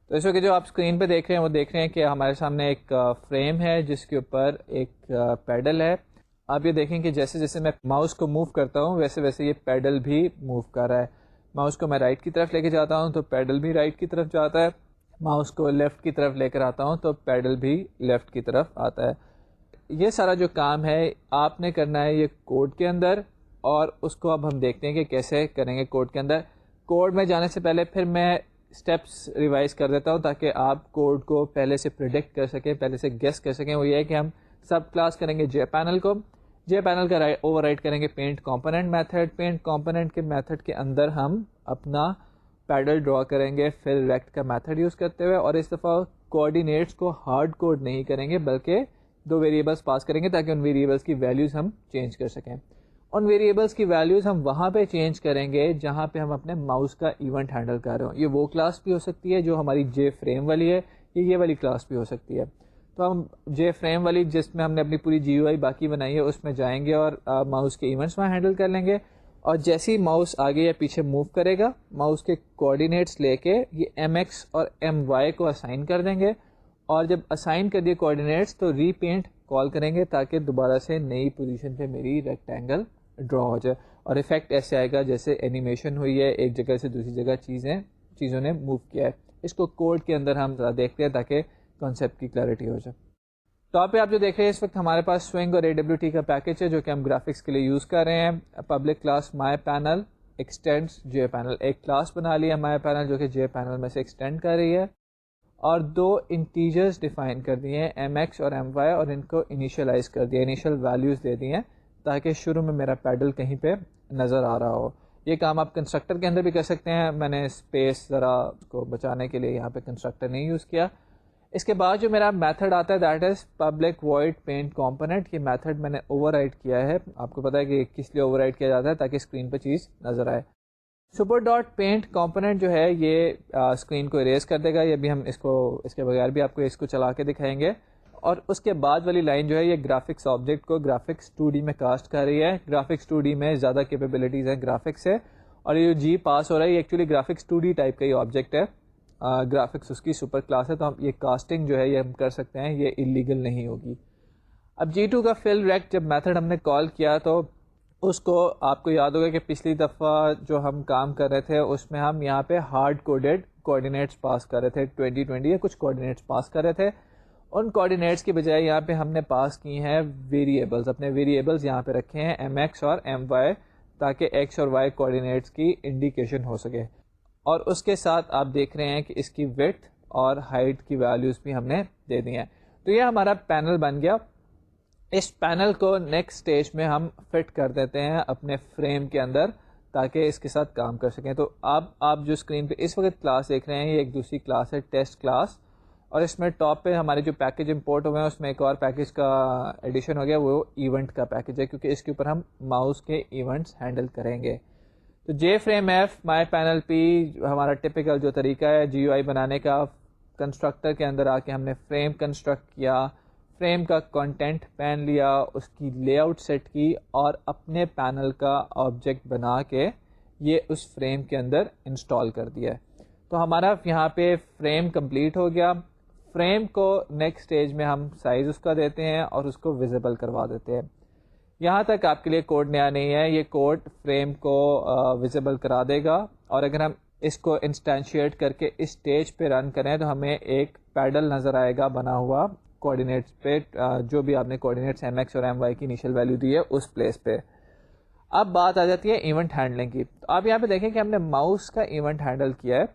تو اس وقت جو آپ اسکرین پہ دیکھ رہے ہیں وہ دیکھ رہے ہیں کہ ہمارے سامنے ایک فریم ہے جس کے اوپر ایک پیڈل ہے. آپ یہ دیکھیں کہ جیسے جیسے میں ماؤس کو موو کرتا ہوں ویسے ویسے یہ پیڈل بھی موو کر رہا ہے. ماؤس کو میں رائٹ کی طرف لے کے جاتا ہوں تو پیڈل بھی رائٹ کی طرف جاتا ہے, ماؤس کو لیفٹ کی طرف لے کر آتا ہوں تو پیڈل بھی لیفٹ کی طرف آتا ہے. یہ سارا جو کام ہے آپ نے کرنا ہے یہ کوڈ کے اندر, اور اس کو اب ہم دیکھتے ہیں کہ کیسے کریں گے کوڈ کے اندر. کوڈ میں جانے سے پہلے پھر میں اسٹیپس ریوائز کر دیتا ہوں تاکہ آپ کوڈ کو پہلے سے پریڈکٹ کر سکیں, پہلے سے گیس کر سکیں. وہ یہ ہے کہ ہم سب کلاس کریں گے جے پینل کو, جے پینل کا اوور رائٹ کریں گے paint component method. Paint component کے میتھڈ کے اندر ہم اپنا پیڈل ڈرا کریں گے فل ریکٹ کا میتھڈ یوز کرتے ہوئے, اور اس دفعہ کوآرڈینیٹس کو ہارڈ کوڈ نہیں کریں گے بلکہ 2 ویریبلس پاس کریں گے تاکہ ان ویریبلس کی ویلیوز ہم چینج کر سکیں. ان ویریبلس کی ویلیوز ہم وہاں پہ چینج کریں گے جہاں پہ ہم اپنے ماؤس کا ایونٹ ہینڈل کر رہے ہوں. یہ وہ کلاس بھی ہو سکتی ہے جو ہماری جے فریم والی ہے, یہ والی کلاس بھی ہو سکتی ہے. تو ہم جے فریم والی جس میں ہم نے اپنی پوری جی یو آئی باقی بنائی ہے اس میں جائیں گے اور ماؤس کے ایونٹس وہاں ہینڈل کر لیں گے. اور جیسے ہی ماؤس آگے یا پیچھے موو کرے گا ماؤس کے کوآرڈینیٹس لے کے یہ ایم ایکس اور ایم وائی کو اسائن کر دیں گے, اور جب اسائن کر دیے کوآرڈینیٹس تو ری پینٹ کال کریں گے تاکہ دوبارہ سے نئی پوزیشن پہ میری ریکٹینگل ڈرا ہو جائے. اور افیکٹ ایسے آئے گا جیسے اینیمیشن ہوئی ہے, ایک جگہ سے دوسری جگہ چیزوں نے موو کیا ہے. اس کو کوڈ کے اندر ہم دیکھتے ہیں تاکہ کانسیپٹ کی کلیئرٹی ہو جائے. ٹاپ پہ آپ جو دیکھ رہے ہیں اس وقت ہمارے پاس سوئنگ اور AWT کا پیکج ہے جو کہ ہم گرافکس کے لیے یوز کر رہے ہیں. Public class my panel extends J panel, ایک کلاس بنا لی ہے مائی پینل جو کہ جے پینل میں سے ایکسٹینڈ کر رہی ہے, اور 2 انٹیجرز ڈیفائن کر دیے ہیں ایم ایکس اور ایم وائی, اور ان کو انیشلائز کر دیا, انیشل ویلیوز دے دی ہیں تاکہ شروع میں میرا پیڈل کہیں پہ نظر آ رہا ہو. یہ کام آپ کنسٹرکٹر کے اندر بھی کر سکتے ہیں. میں نے اسپیس ذرا کو بچانے کے لیے یہاں پہ کنسٹرکٹر نہیں یوز کیا. اس کے بعد جو میرا میتھڈ آتا ہے that is public void paint component. یہ میتھڈ میں نے اوور رائٹ کیا ہے. آپ کو پتا ہے کہ کس لیے اوور رائٹ کیا جاتا ہے تاکہ اسکرین پہ چیز نظر آئے. سپر ڈاٹ پینٹ کمپوننٹ جو ہے یہ اسکرین کو اریز کر دے گا. یہ بھی ہم اس کے بغیر بھی آپ کو اس کو چلا کے دکھائیں گے. اور اس کے بعد والی لائن جو ہے یہ گرافکس آبجیکٹ کو گرافکس 2D میں کاسٹ کر رہی ہے. گرافکس 2D میں زیادہ کیپیبلٹیز ہیں گرافکس سے, اور یہ جو جی پاس ہو رہا ہے یہ ایکچولی گرافکس 2D ٹائپ کا یہ آبجیکٹ ہے. گرافکس اس کی سپر کلاس ہے, تو ہم یہ کاسٹنگ جو ہے یہ ہم کر سکتے ہیں, یہ انلیگل نہیں ہوگی. اب G2 کا فل ریکٹ جب میتھڈ ہم نے کال کیا تو اس کو آپ کو یاد ہوگا کہ پچھلی دفعہ جو ہم کام کر رہے تھے اس میں ہم یہاں پہ ہارڈ کوڈیڈ کوآرڈینیٹس پاس کر رہے تھے, 2020 یا کچھ کوآرڈینیٹس پاس کر رہے تھے. ان کوآرڈینیٹس کی بجائے یہاں پہ ہم نے پاس کی ہیں ویریبلز. اپنے ویریبلز یہاں پہ رکھے ہیں ایم ایکس اور ایم وائی تاکہ ایکس اور وائی کوآرڈینیٹس کی انڈیکیشن ہو سکے. اور اس کے ساتھ آپ دیکھ رہے ہیں کہ اس کی وڈتھ اور ہائٹ کی ویلیوز بھی ہم نے دے دی ہیں. تو یہ ہمارا پینل بن گیا. اس پینل کو نیکسٹ اسٹیج میں ہم فٹ کر دیتے ہیں اپنے فریم کے اندر تاکہ اس کے ساتھ کام کر سکیں. تو آپ جو اسکرین پہ اس وقت کلاس دیکھ رہے ہیں یہ ایک دوسری کلاس ہے ٹیسٹ کلاس, اور اس میں ٹاپ پہ ہمارے جو پیکج امپورٹ ہوئے ہیں اس میں ایک اور پیکج کا ایڈیشن ہو گیا, وہ ایونٹ کا پیکج ہے کیونکہ اس کے اوپر ہم ماؤس کے ایونٹس ہینڈل کریں گے. تو جے فریم ایف مائی پینل پی ہمارا ٹپیکل جو طریقہ ہے جی یو آئی بنانے کا, کنسٹرکٹر کے اندر آ کے ہم نے فریم کنسٹرکٹ کیا, فریم کا کنٹینٹ پین لیا, اس کی لے آؤٹ سیٹ کی اور اپنے پینل کا آبجیکٹ بنا کے یہ اس فریم کے اندر انسٹال کر دیا ہے. تو ہمارا یہاں پہ فریم کمپلیٹ ہو گیا. فریم کو نیکسٹ اسٹیج میں ہم سائز اس کا دیتے ہیں اور اس کو ویزیبل کروا دیتے ہیں. یہاں تک آپ کے لیے کوڈ نیا نہیں ہے, یہ کوڈ فریم کو ویزیبل کرا دے گا, اور اگر ہم اس کو انسٹینشیٹ کر کے اس اسٹیج پہ رن کریں تو ہمیں ایک پیڈل نظر آئے گا بنا ہوا کوآرڈینیٹس پہ, جو بھی آپ نے کوآرڈینیٹس ایم ایکس اور ایم وائی کی انیشیل ویلیو دی ہے اس پلیس پہ. اب بات آ جاتی ہے ایونٹ ہینڈلنگ کی. تو آپ یہاں پہ دیکھیں کہ ہم نے ماؤس کا ایونٹ ہینڈل کیا ہے.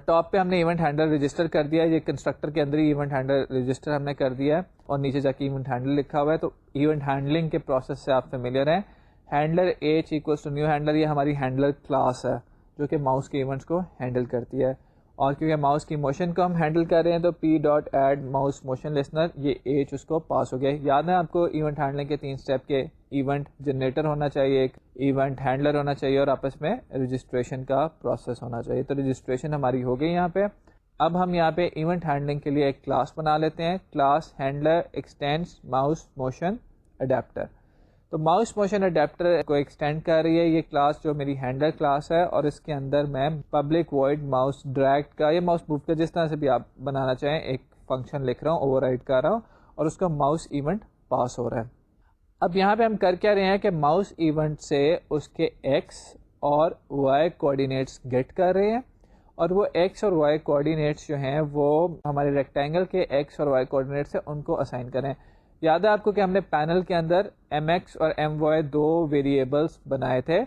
ٹاپ پہ ہم نے ایونٹ ہینڈل رجسٹر کر دیا ہے, یہ کنسٹرکٹر کے اندر ہی ایونٹ ہینڈل رجسٹر ہم نے کر دیا ہے, اور نیچے جا کے ایونٹ ہینڈل لکھا ہوا ہے. تو ایونٹ ہینڈلنگ کے پروسیس سے آپ فیملیئر ہیں. Handler H equals to new handler, یہ ہماری ہینڈلر کلاس ہے جو کہ ماؤس کے ایونٹس کو ہینڈل کرتی ہے. اور کیونکہ ماؤس کی موشن کو ہم ہینڈل کر رہے ہیں تو P dot add mouse motion listener, یہ ایچ اس کو پاس ہو گیا. یاد ہے آپ کو ایونٹ ہینڈلنگ کے 3 اسٹیپ کے, ایونٹ جنریٹر ہونا چاہیے, ایک ایونٹ ہینڈلر ہونا چاہیے, اور آپس میں رجسٹریشن کا پروسیس ہونا چاہیے. تو رجسٹریشن ہماری ہو گئی یہاں پہ. اب ہم یہاں پہ ایونٹ ہینڈلنگ کے لیے ایک کلاس بنا لیتے ہیں, class handler extends mouse motion adapter. تو ماؤس موشن اڈیپٹر کو ایکسٹینڈ کر رہی ہے یہ کلاس جو میری ہینڈلر کلاس ہے, اور اس کے اندر میں پبلک وائڈ ماؤس ڈریگ کا یا ماؤس موو کا, جس طرح سے بھی آپ بنانا چاہیں, ایک فنکشن لکھ رہا ہوں, اوور رائڈ کر رہا ہوں, اور اس کا ماؤس ایونٹ پاس ہو رہا ہے. اب یہاں پہ ہم کر کیا رہے ہیں کہ ماؤس ایونٹ سے اس کے ایکس اور وائی کوآرڈینیٹس گیٹ کر رہے ہیں, اور وہ ایکس اور وائی کوآرڈینیٹس جو ہیں وہ ہمارے ریکٹینگل کے ایکس اور وائی کوآرڈینیٹس ہیں ان کو اسائن کریں. یاد ہے آپ کو کہ ہم نے پینل کے اندر ایم ایکس اور ایم وائی 2 ویریبلس بنائے تھے,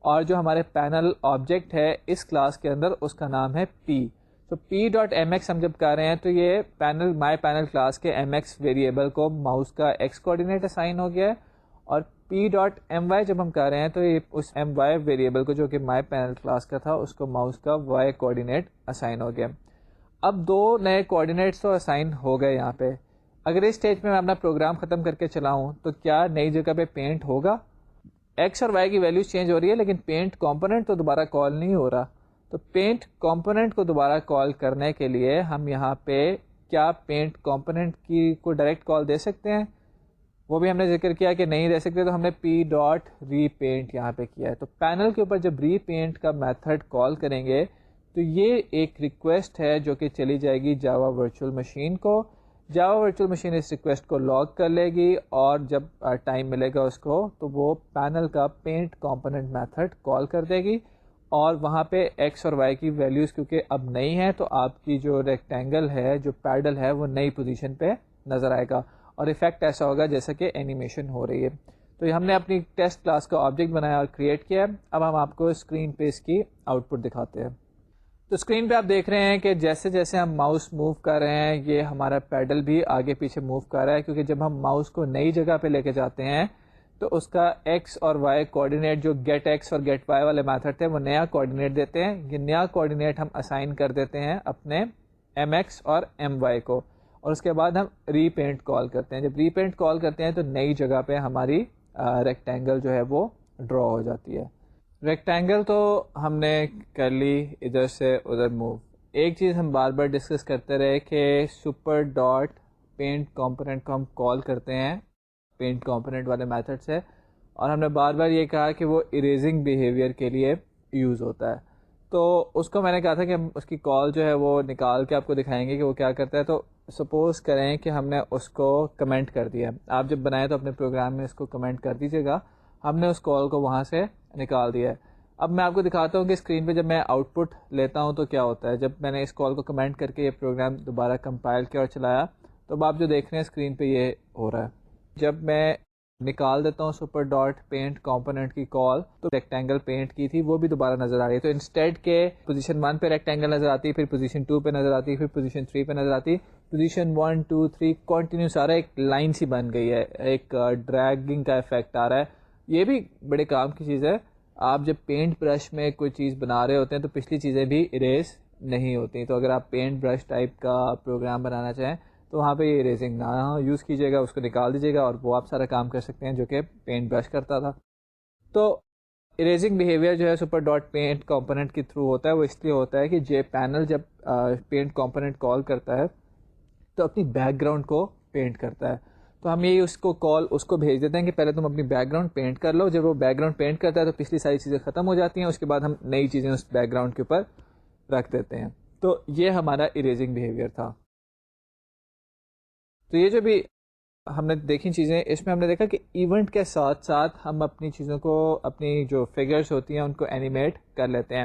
اور جو ہمارے پینل آبجیکٹ ہے اس کلاس کے اندر اس کا نام ہے پی. تو پی ڈاٹ ایم ایکس ہم جب کر رہے ہیں تو یہ پینل مائی پینل کلاس کے ایم ایکس ویریبل کو ماؤس کا ایکس کوآرڈینیٹ اسائن ہو گیا ہے, اور پی ڈاٹ ایم وائی جب ہم کر رہے ہیں تو یہ اس ایم وائی ویریبل کو جو کہ مائی پینل کلاس کا تھا اس کو ماؤس کا وائی کوآرڈینیٹ اسائن ہو گیا. اب 2 نئے کوآرڈینیٹس تو اسائن ہو گئے یہاں پہ. اگر اس اسٹیج میں اپنا پروگرام ختم کر کے چلاؤں تو کیا نئی جگہ پہ پینٹ ہوگا؟ ایکس اور وائی کی ویلیوز چینج ہو رہی ہے لیکن پینٹ کمپوننٹ تو دوبارہ کال نہیں ہو رہا. تو پینٹ کمپوننٹ کو دوبارہ کال کرنے کے لیے ہم یہاں پہ کیا پینٹ کمپوننٹ کی کو ڈائریکٹ کال دے سکتے ہیں؟ وہ بھی ہم نے ذکر کیا کہ نہیں دے سکتے, تو ہم نے پی ڈاٹ ری پینٹ یہاں پہ کیا ہے. تو پینل کے اوپر جب ری پینٹ کا میتھڈ کال کریں گے تو یہ ایک ریکویسٹ ہے جو کہ چلی جائے گی جاوا ورچوئل مشین کو. جاوا ورچوئل مشین اس ریکویسٹ کو لاگ کر لے گی, اور جب ٹائم ملے گا اس کو تو وہ پینل کا پینٹ کمپوننٹ میتھڈ کال کر دے گی, اور وہاں پہ ایکس اور وائی کی ویلیوز کیونکہ اب نہیں ہے تو آپ کی جو ریکٹینگل ہے, جو پیڈل ہے, وہ نئی پوزیشن پہ نظر آئے گا, اور ایفیکٹ ایسا ہوگا جیسا کہ اینیمیشن ہو رہی ہے. تو یہ ہم نے اپنی ٹیسٹ کلاس کا آبجیکٹ بنایا اور کریٹ کیا ہے. اب ہم آپ کو اسکرین پہ اس کی آؤٹ پٹ دکھاتے ہیں. تو اسکرین پہ آپ دیکھ رہے ہیں کہ جیسے جیسے ہم ماؤس موو کر رہے ہیں یہ ہمارا پیڈل بھی آگے پیچھے موو کر رہا ہے, کیونکہ جب ہم ماؤس کو نئی جگہ پہ لے کے جاتے ہیں تو اس کا ایکس اور وائی کوآرڈینیٹ جو گیٹ ایکس اور گیٹ وائی والے میتھڈ تھے وہ نیا کوآرڈینیٹ دیتے ہیں. یہ نیا کوآرڈینیٹ ہم اسائن کر دیتے ہیں اپنے ایم ایکس اور ایم وائی کو, اور اس کے بعد ہم ری پینٹ کال کرتے ہیں. جب ری پینٹ کال کرتے ہیں تو نئی جگہ پہ ہماری ریکٹینگل جو ہے وہ ڈرا ہو جاتی ہے. ریکٹینگل تو ہم نے کر لی ادھر سے ادھر موو. ایک چیز ہم بار بار ڈسکس کرتے رہے کہ سپر ڈاٹ پینٹ کمپوننٹ کو ہم کال کرتے ہیں پینٹ کمپوننٹ والے میتھڈ سے, اور ہم نے بار بار یہ کہا کہ وہ اریزنگ بیہیویئر کے لیے یوز ہوتا ہے. تو اس کو میں نے کہا تھا کہ ہم اس کی کال جو ہے وہ نکال کے آپ کو دکھائیں گے کہ وہ کیا کرتا ہے. تو سپوز کریں کہ ہم نے اس کو کمنٹ کر دیا, آپ جب بنائیں تو اپنے پروگرام میں اس کو کمنٹ کر دیجیے گا. ہم نے اس کال کو وہاں سے نکال دیا ہے. اب میں آپ کو دکھاتا ہوں کہ اسکرین پہ جب میں آؤٹ پٹ لیتا ہوں تو کیا ہوتا ہے. جب میں نے اس کال کو کمنٹ کر کے یہ پروگرام دوبارہ کمپائل کیا اور چلایا تو اب آپ جو دیکھ رہے ہیں اسکرین پہ یہ ہو رہا ہے. جب میں نکال دیتا ہوں سپر ڈاٹ پینٹ کمپوننٹ کی کال تو ریکٹینگل پینٹ کی تھی وہ بھی دوبارہ نظر آ رہی ہے. تو انسٹیڈ کے پوزیشن 1 پہ ریکٹینگل نظر آتی ہے, پھر پوزیشن 2 پہ نظر آتی ہے, پھر پوزیشن 3 پہ نظر آتی ہے. پوزیشن 1 2 3 کنٹینیو سارا ایک لائن سی بن گئی ہے, ایک ڈریگنگ کا افیکٹ آ رہا ہے. یہ بھی بڑے کام کی چیز ہے. آپ جب پینٹ برش میں کوئی چیز بنا رہے ہوتے ہیں تو پچھلی چیزیں بھی اریز نہیں ہوتی. تو اگر آپ پینٹ برش ٹائپ کا پروگرام بنانا چاہیں تو وہاں پہ یہ اریزنگ نہ یوز کیجیے گا, اس کو نکال دیجیے گا اور وہ آپ سارا کام کر سکتے ہیں جو کہ پینٹ برش کرتا تھا. تو اریزنگ بیہیویئر جو ہے سپر ڈاٹ پینٹ کمپوننٹ کے تھرو ہوتا ہے. وہ اس لیے ہوتا ہے کہ جے پینل جب پینٹ کمپوننٹ کال کرتا ہے تو اپنی بیک گراؤنڈ کو پینٹ کرتا ہے. تو ہم یہی اس کو کال اس کو بھیج دیتے ہیں کہ پہلے تم اپنی بیک گراؤنڈ پینٹ کر لو. جب وہ بیک گراؤنڈ پینٹ کرتا ہے تو پچھلی ساری چیزیں ختم ہو جاتی ہیں, اس کے بعد ہم نئی چیزیں اس بیک گراؤنڈ کے اوپر رکھ دیتے ہیں. تو یہ ہمارا اریزنگ بیہیویئر تھا. تو یہ جو بھی ہم نے دیکھی چیزیں, اس میں ہم نے دیکھا کہ ایونٹ کے ساتھ ساتھ ہم اپنی چیزوں کو, اپنی جو فگرز ہوتی ہیں ان کو اینیمیٹ کر لیتے ہیں.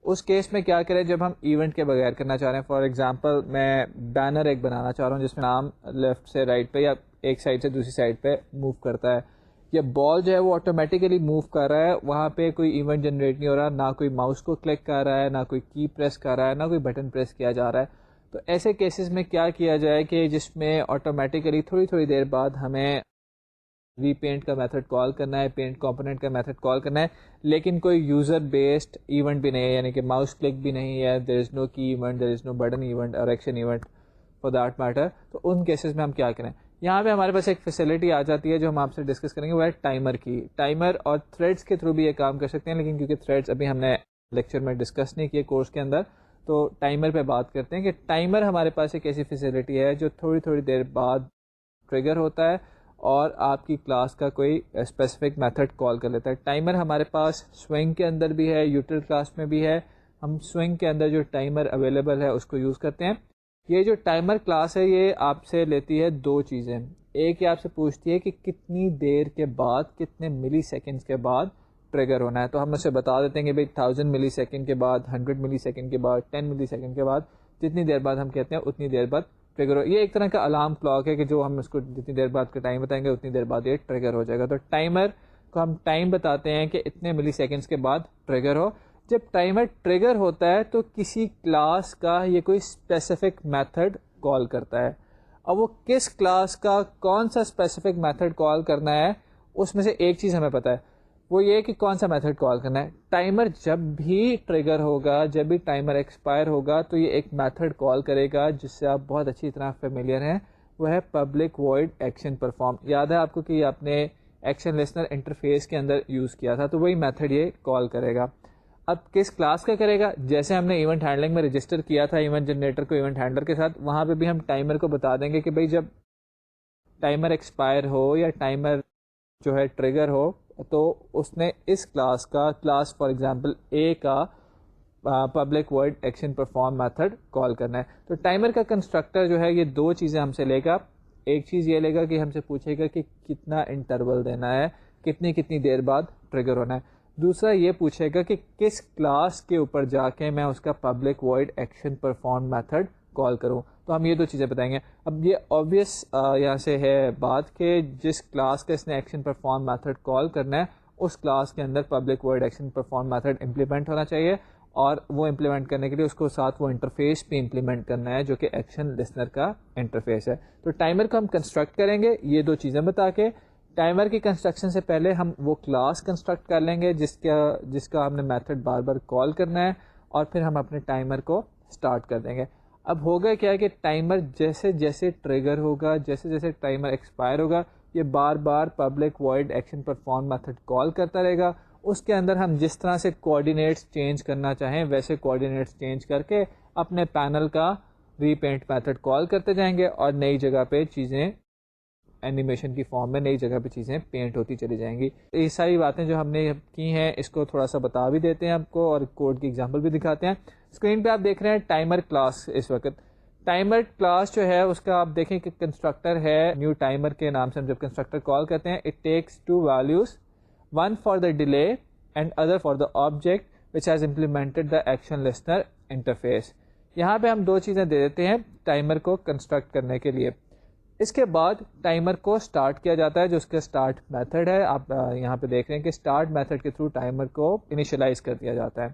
اس کیس میں کیا کریں جب ہم ایونٹ کے بغیر کرنا چاہ رہے ہیں. فار ایگزامپل میں بینر ایک بنانا چاہ رہا ہوں جس میں نام لیفٹ سے رائٹ پہ یا ایک سائڈ سے دوسری سائڈ پہ موو کرتا ہے, یا بال جو ہے وہ آٹومیٹیکلی موو کر رہا ہے, وہاں پہ کوئی ایونٹ جنریٹ نہیں ہو رہا, نہ کوئی ماؤس کو کلک کر رہا ہے, نہ کوئی کی پریس کر رہا ہے, نہ کوئی بٹن پریس کیا جا رہا ہے. تو ایسے کیسز میں کیا کیا جائے کہ جس میں آٹومیٹیکلی تھوڑی دیر بعد ہمیں ری پینٹ کا میتھڈ کال کرنا ہے, پینٹ کمپوننٹ کا میتھڈ کال کرنا ہے, لیکن کوئی یوزر بیسڈ ایونٹ بھی نہیں ہے, یعنی کہ ماؤس کلک بھی نہیں ہے, دیر از نو کی ایونٹ, دیر از نو بٹن ایونٹ اور action event for that matter. تو ان کیسز میں ہم کیا کریں, یہاں پہ ہمارے پاس ایک فیسلٹی آ جاتی ہے جو ہم آپ سے ڈسکس کریں گے, وہ ہے ٹائمر کی. ٹائمر اور تھریڈس کے تھرو بھی یہ کام کر سکتے ہیں, لیکن کیونکہ تھریڈس ابھی ہم نے لیکچر میں ڈسکس نہیں کیے کورس کے اندر, تو ٹائمر پہ بات کرتے ہیں کہ ٹائمر ہمارے پاس ایک ایسی فیسلٹی ہے جو تھوڑی دیر بعد ٹریگر ہوتا ہے اور آپ کی کلاس کا کوئی اسپیسیفک میتھڈ کال کر لیتا ہے. ٹائمر ہمارے پاس سوئنگ کے اندر بھی ہے, یوٹل کلاس میں بھی ہے. ہم سوئنگ کے اندر جو ٹائمر اویلیبل ہے اس کو یوز کرتے ہیں. یہ جو ٹائمر کلاس ہے یہ آپ سے لیتی ہے دو چیزیں. ایک یہ آپ سے پوچھتی ہے کہ کتنی دیر کے بعد, کتنے ملی سیکنڈز کے بعد ٹریگر ہونا ہے. تو ہم اسے بتا دیتے ہیں کہ بھائی 1000 ملی سیکنڈ کے بعد, 100 ملی سیکنڈ کے بعد, 10 ملی سیکنڈ کے بعد, جتنی دیر بعد ہم کہتے ہیں اتنی دیر بعد ٹریگر ہو. یہ ایک طرح کا الارم کلاک ہے کہ جو ہم اس کو جتنی دیر بعد کا ٹائم بتائیں گے اتنی دیر بعد یہ ٹریگر ہو جائے گا. تو ٹائمر کو ہم ٹائم بتاتے ہیں کہ اتنے ملی سیکنڈز کے بعد ٹریگر ہو. جب ٹائمر ٹریگر ہوتا ہے تو کسی کلاس کا یہ کوئی اسپیسیفک میتھڈ کال کرتا ہے. اب وہ کس کلاس کا کون سا اسپیسیفک میتھڈ کال کرنا ہے, اس میں سے ایک چیز ہمیں پتہ ہے, وہ یہ کہ کون سا میتھڈ کال کرنا ہے. ٹائمر جب بھی ٹریگر ہوگا, جب بھی ٹائمر ایکسپائر ہوگا تو یہ ایک میتھڈ کال کرے گا جس سے آپ بہت اچھی طرح فیملیئر ہیں, وہ ہے پبلک وائڈ ایکشن پرفارم. یاد ہے آپ کو کہ یہ آپ نے ایکشن لسنر انٹرفیس کے اندر یوز کیا تھا, تو وہی میتھڈ یہ کال کرے گا. اب کس کلاس کا کرے گا, جیسے ہم نے ایونٹ ہینڈلنگ میں رجسٹر کیا تھا ایونٹ جنریٹر کو ایونٹ ہینڈلر کے ساتھ, وہاں پہ بھی ہم ٹائمر کو بتا دیں گے کہ بھائی جب ٹائمر ایکسپائر ہو یا ٹائمر جو ہے ٹریگر ہو تو اس نے اس کلاس کا, کلاس فار ایگزامپل اے کا public void action perform method کال کرنا ہے. تو ٹائمر کا کنسٹرکٹر جو ہے یہ دو چیزیں ہم سے لے گا. ایک چیز یہ لے گا کہ ہم سے پوچھے گا کہ کتنا انٹرول دینا ہے, کتنی دیر بعد ٹریگر ہونا ہے. دوسرا یہ پوچھے گا کہ کس کلاس کے اوپر جا کے میں اس کا public void action perform method کال کروں. تو ہم یہ دو چیزیں بتائیں گے. اب یہ آبویس یہاں سے ہے بات کہ جس کلاس کا اس نے ایکشن پرفارم میتھڈ کال کرنا ہے اس کلاس کے اندر public void action perform method implement ہونا چاہیے, اور وہ امپلیمنٹ کرنے کے لیے اس کو ساتھ وہ انٹرفیس بھی امپلیمنٹ کرنا ہے جو کہ ایکشن لسنر کا انٹرفیس ہے. تو ٹائمر کو ہم کنسٹرکٹ کریں گے یہ دو چیزیں بتا کے. ٹائمر کی کنسٹرکشن سے پہلے ہم وہ کلاس کنسٹرکٹ کر لیں گے جس کا ہم نے میتھڈ بار بار کال کرنا ہے, اور پھر ہم اپنے ٹائمر کو اسٹارٹ کر دیں گے. اب ہوگا کیا کہ ٹائمر جیسے جیسے ٹریگر ہوگا, جیسے جیسے ٹائمر ایکسپائر ہوگا, یہ بار بار public void action perform method call کرتا رہے گا. اس کے اندر ہم جس طرح سے کوآرڈینیٹس چینج کرنا چاہیں ویسے کوآرڈینیٹس چینج کر کے اپنے پینل کا ری پینٹ میتھڈ کال کرتے جائیں گے, اور نئی جگہ پہ چیزیں اینیمیشن کی فارم میں نئی جگہ پہ چیزیں پینٹ ہوتی چلی جائیں گی. یہ ساری باتیں جو ہم نے کی ہیں اس کو تھوڑا سا بتا بھی دیتے ہیں آپ کو, اور کوڈ کی ایگزامپل بھی دکھاتے ہیں. اسکرین پہ آپ دیکھ رہے ہیں ٹائمر کلاس. اس وقت ٹائمر کلاس جو ہے اس کا آپ دیکھیں کہ کنسٹرکٹر ہے نیو ٹائمر کے نام سے. ہم جب کنسٹرکٹر کال کرتے ہیں it takes two values, one for the delay and other for the object which has implemented the action listener interface. یہاں پہ ہم دو چیزیں دے دیتے ہیں ٹائمر کو کنسٹرکٹ کرنے کے لیے. اس کے بعد ٹائمر کو سٹارٹ کیا جاتا ہے جو اس کا سٹارٹ میتھڈ ہے. آپ یہاں پہ دیکھ رہے ہیں کہ سٹارٹ میتھڈ کے تھرو ٹائمر کو انیشلائز کر دیا جاتا ہے.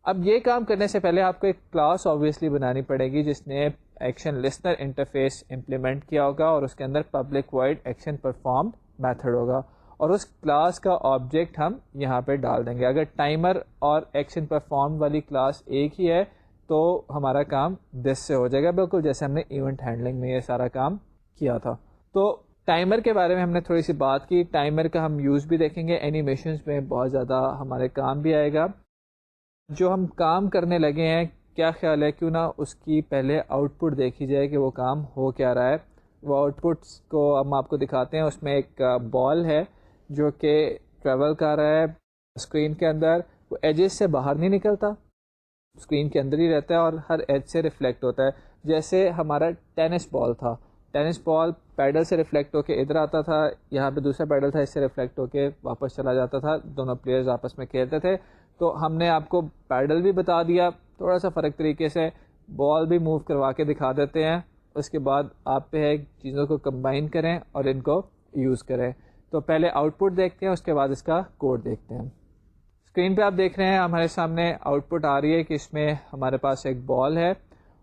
اب یہ کام کرنے سے پہلے آپ کو ایک کلاس آبویسلی بنانی پڑے گی جس نے ایکشن لسنر انٹرفیس امپلیمنٹ کیا ہوگا, اور اس کے اندر public void action perform method ہوگا. اور اس کلاس کا آبجیکٹ ہم یہاں پہ ڈال دیں گے. اگر ٹائمر اور ایکشن پرفارم والی کلاس ایک ہی ہے تو ہمارا کام دس سے ہو جائے گا, بالکل جیسے ہم نے ایونٹ ہینڈلنگ میں یہ سارا کام کیا تھا. تو ٹائمر کے بارے میں ہم نے تھوڑی سی بات کی. ٹائمر کا ہم یوز بھی دیکھیں گے, اینیمیشنز میں بہت زیادہ ہمارے کام بھی آئے گا. جو ہم کام کرنے لگے ہیں, کیا خیال ہے کیوں نہ اس کی پہلے آؤٹ پٹ دیکھی جائے کہ وہ کام ہو کیا رہا ہے. وہ آؤٹ پٹس کو ہم آپ کو دکھاتے ہیں. اس میں ایک بال ہے جو کہ ٹریول کر رہا ہے اسکرین کے اندر. وہ ایجز سے باہر نہیں نکلتا, اسکرین کے اندر ہی رہتا ہے اور ہر ایج سے ریفلیکٹ ہوتا ہے. جیسے ہمارا ٹینس بال تھا, ٹینس بال پیڈل سے ریفلیکٹ ہو کے ادھر آتا تھا, یہاں پہ دوسرا پیڈل تھا, اس سے ریفلیکٹ ہو کے واپس چلا جاتا تھا. دونوں پلیئرز آپس میں کھیلتے تھے. تو ہم نے آپ کو پیڈل بھی بتا دیا تھوڑا سا فرق طریقے سے, بال بھی موو کروا کے دکھا دیتے ہیں. اس کے بعد آپ پہ ہے چیزوں کو کمبائن کریں اور ان کو یوز کریں. تو پہلے آؤٹ پٹ دیکھتے ہیں, اس کے بعد اس کا کوڈ دیکھتے ہیں. اسکرین پہ آپ دیکھ رہے ہیں ہمارے سامنے آؤٹ پٹ آ رہی ہے کہ اس میں ہمارے پاس ایک بال ہے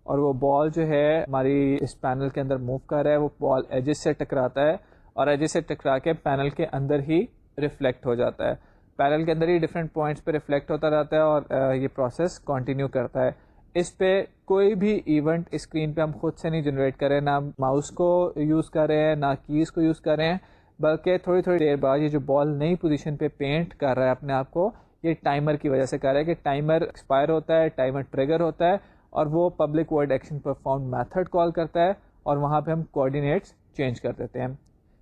اور وہ بال جو ہے ہماری اس پینل کے اندر موو کر رہا ہے. وہ بال ایجز سے ٹکراتا ہے اور ایجز سے ٹکرا کے پینل کے اندر ہی ریفلیکٹ ہو جاتا ہے. پینل کے اندر ہی ڈفرینٹ پوائنٹس پہ ریفلیکٹ ہوتا رہتا ہے اور یہ پروسیس کنٹینیو کرتا ہے. اس پہ کوئی بھی ایونٹ اسکرین پہ ہم خود سے نہیں جنریٹ کر رہے, نہ ماؤس کو یوز کر رہے ہیں نہ کیز کو یوز کر رہے ہیں, بلکہ تھوڑی تھوڑی دیر بعد یہ جو بال نئی پوزیشن پہ پینٹ کر رہا ہے اپنے آپ کو, یہ ٹائمر کی وجہ سے کر رہا ہے کہ ٹائمر ایکسپائر ہوتا ہے, ٹائمر ٹریگر ہوتا ہے اور وہ public void action perform method call کرتا ہے اور وہاں پہ ہم کوآرڈینیٹس چینج کر دیتے ہیں.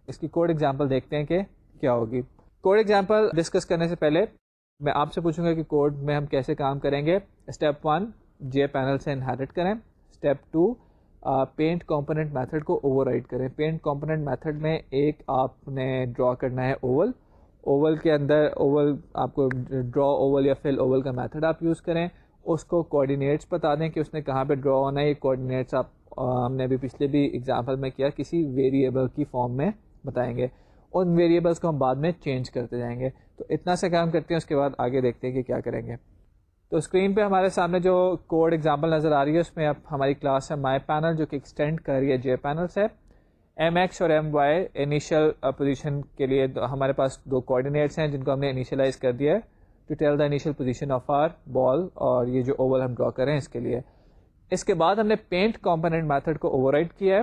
اس کی کوڈ ایگزامپل دیکھتے ہیں کہ کیا ہوگی. کوڈ ایگزامپل ڈسکس کرنے سے پہلے میں آپ سے پوچھوں گا کہ کوڈ میں ہم کیسے کام کریں گے. اسٹیپ 1 جے پینل سے انہیرٹ کریں. اسٹیپ 2 پینٹ کمپوننٹ میتھڈ کو اوور رائڈ کریں. پینٹ کمپوننٹ میتھڈ میں ایک آپ نے ڈرا کرنا ہے اوول. اوول کے اندر اوول آپ کو ڈرا اوول یا فل اوول کا میتھڈ آپ یوز کریں. اس کو کوآرڈینیٹس بتا دیں کہ اس نے کہاں پہ ڈرا ہونا ہے. یہ کوآرڈینیٹس آپ ہم نے ابھی پچھلے بھی ایگزامپل میں کیا, کسی ویریبل کی فارم میں بتائیں گے. ان ویریبلس کو ہم بعد میں چینج کرتے جائیں گے. تو اتنا سے کام کرتے ہیں, اس کے بعد آگے دیکھتے ہیں کہ کیا کریں گے. تو اسکرین پہ ہمارے سامنے جو کوڈ ایگزامپل نظر آ رہی ہے اس میں اب ہماری کلاس ہے مائی پینل جو کہ ایکسٹینڈ کر رہی ہے جے پینل سے. ایم ایکس اور ایم وائی انیشیل پوزیشن کے لیے ہمارے پاس دو کوآرڈینیٹس ہیں جن کو ہم نے انیشلائز کر دیا ہے to tell the initial position of our ball, اور یہ جو اوول ہم ڈرا کریں اس کے لیے. اس کے بعد ہم نے پینٹ کمپوننٹ میتھڈ کو اوور رائڈ کیا ہے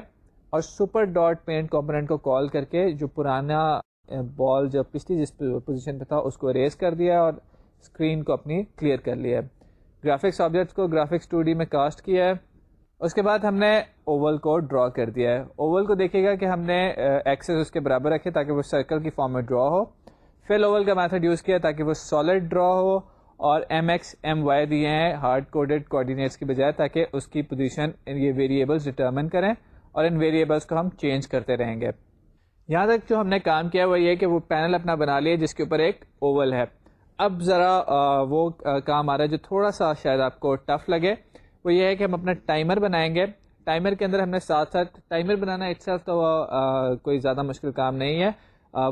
اور سپر ڈاٹ پینٹ کمپوننٹ کو کال کر کے جو پرانا بال جو پچھلی جس پوزیشن پہ تھا اس کو اریز کر دیا اور اسکرین کو اپنی کلیئر کر لیا ہے. گرافکس آبجیکٹس کو گرافکس 2D میں کاسٹ کیا ہے. اس کے بعد ہم نے اوول کو ڈرا کر دیا ہے. اوول کو دیکھیے گا کہ ہم نے ایکسس اس کے برابر رکھے تاکہ وہ سرکل کی فارم میں ڈرا ہو. فل اوول کا میتھڈ یوز کیا تاکہ وہ سالڈ ڈرا ہو, اور ایم ایکس ایم وائی دیے ہیں ہارڈ کوڈڈ کوآرڈینیٹس کی بجائے تاکہ اس کی پوزیشن یہ ویریبلس ڈٹرمن کریں اور ان ویریبلس کو ہم چینج کرتے رہیں گے. یہاں تک جو ہم نے کام کیا وہ یہ کہ وہ پینل اپنا بنا لیا جس کے اوپر ایک اوول ہے. اب ذرا وہ کام آ رہا ہے جو تھوڑا سا شاید آپ کو ٹف لگے. وہ یہ ہے کہ ہم اپنا ٹائمر بنائیں گے. ٹائمر کے اندر ہم نے ساتھ ساتھ ٹائمر بنانا اٹ سیلف تو کوئی زیادہ مشکل کام نہیں ہے.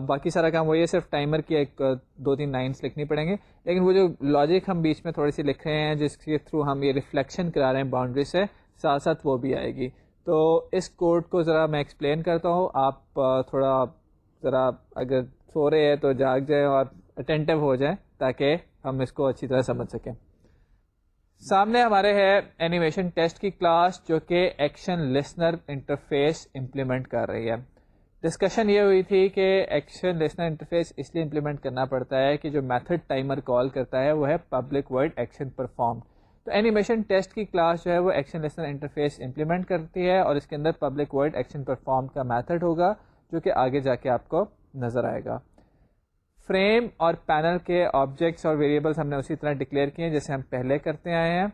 باقی سارا کام وہی ہے, صرف ٹائمر کی ایک 2-3 لائنس لکھنی پڑیں گے. لیکن وہ جو لاجک ہم بیچ میں تھوڑی سی لکھ رہے ہیں جس کے تھرو ہم یہ ریفلیکشن کرا رہے ہیں باؤنڈری سے, ساتھ ساتھ وہ بھی آئے گی. تو اس کوڈ کو ذرا میں ایکسپلین کرتا ہوں, آپ تھوڑا ذرا اگر سو رہے ہیں تو جاگ جائیں اور اٹینٹو ہو جائیں تاکہ ہم اس کو اچھی طرح سمجھ سکیں. سامنے ہمارے ہے اینیمیشن ٹیسٹ کی کلاس جو کہ ایکشن لسنر انٹرفیس امپلیمنٹ کر رہی ہے. ڈسکشن یہ ہوئی تھی کہ ایکشن لسنر انٹرفیس اس لیے امپلیمنٹ کرنا پڑتا ہے کہ جو میتھڈ ٹائمر کال کرتا ہے وہ ہے پبلک ورڈ ایکشن پرفارم. تو اینیمیشن ٹیسٹ کی کلاس جو ہے وہ ایکشن لسنر انٹرفیس امپلیمنٹ کرتی ہے اور اس کے اندر پبلک ورڈ ایکشن پرفارم کا میتھڈ ہوگا جو کہ آگے جا کے آپ کو نظر آئے گا. فریم اور پینل کے آبجیکٹس اور ویریبلس ہم نے اسی طرح ڈکلیئر کیے ہیں جیسے ہم پہلے کرتے آئے ہیں,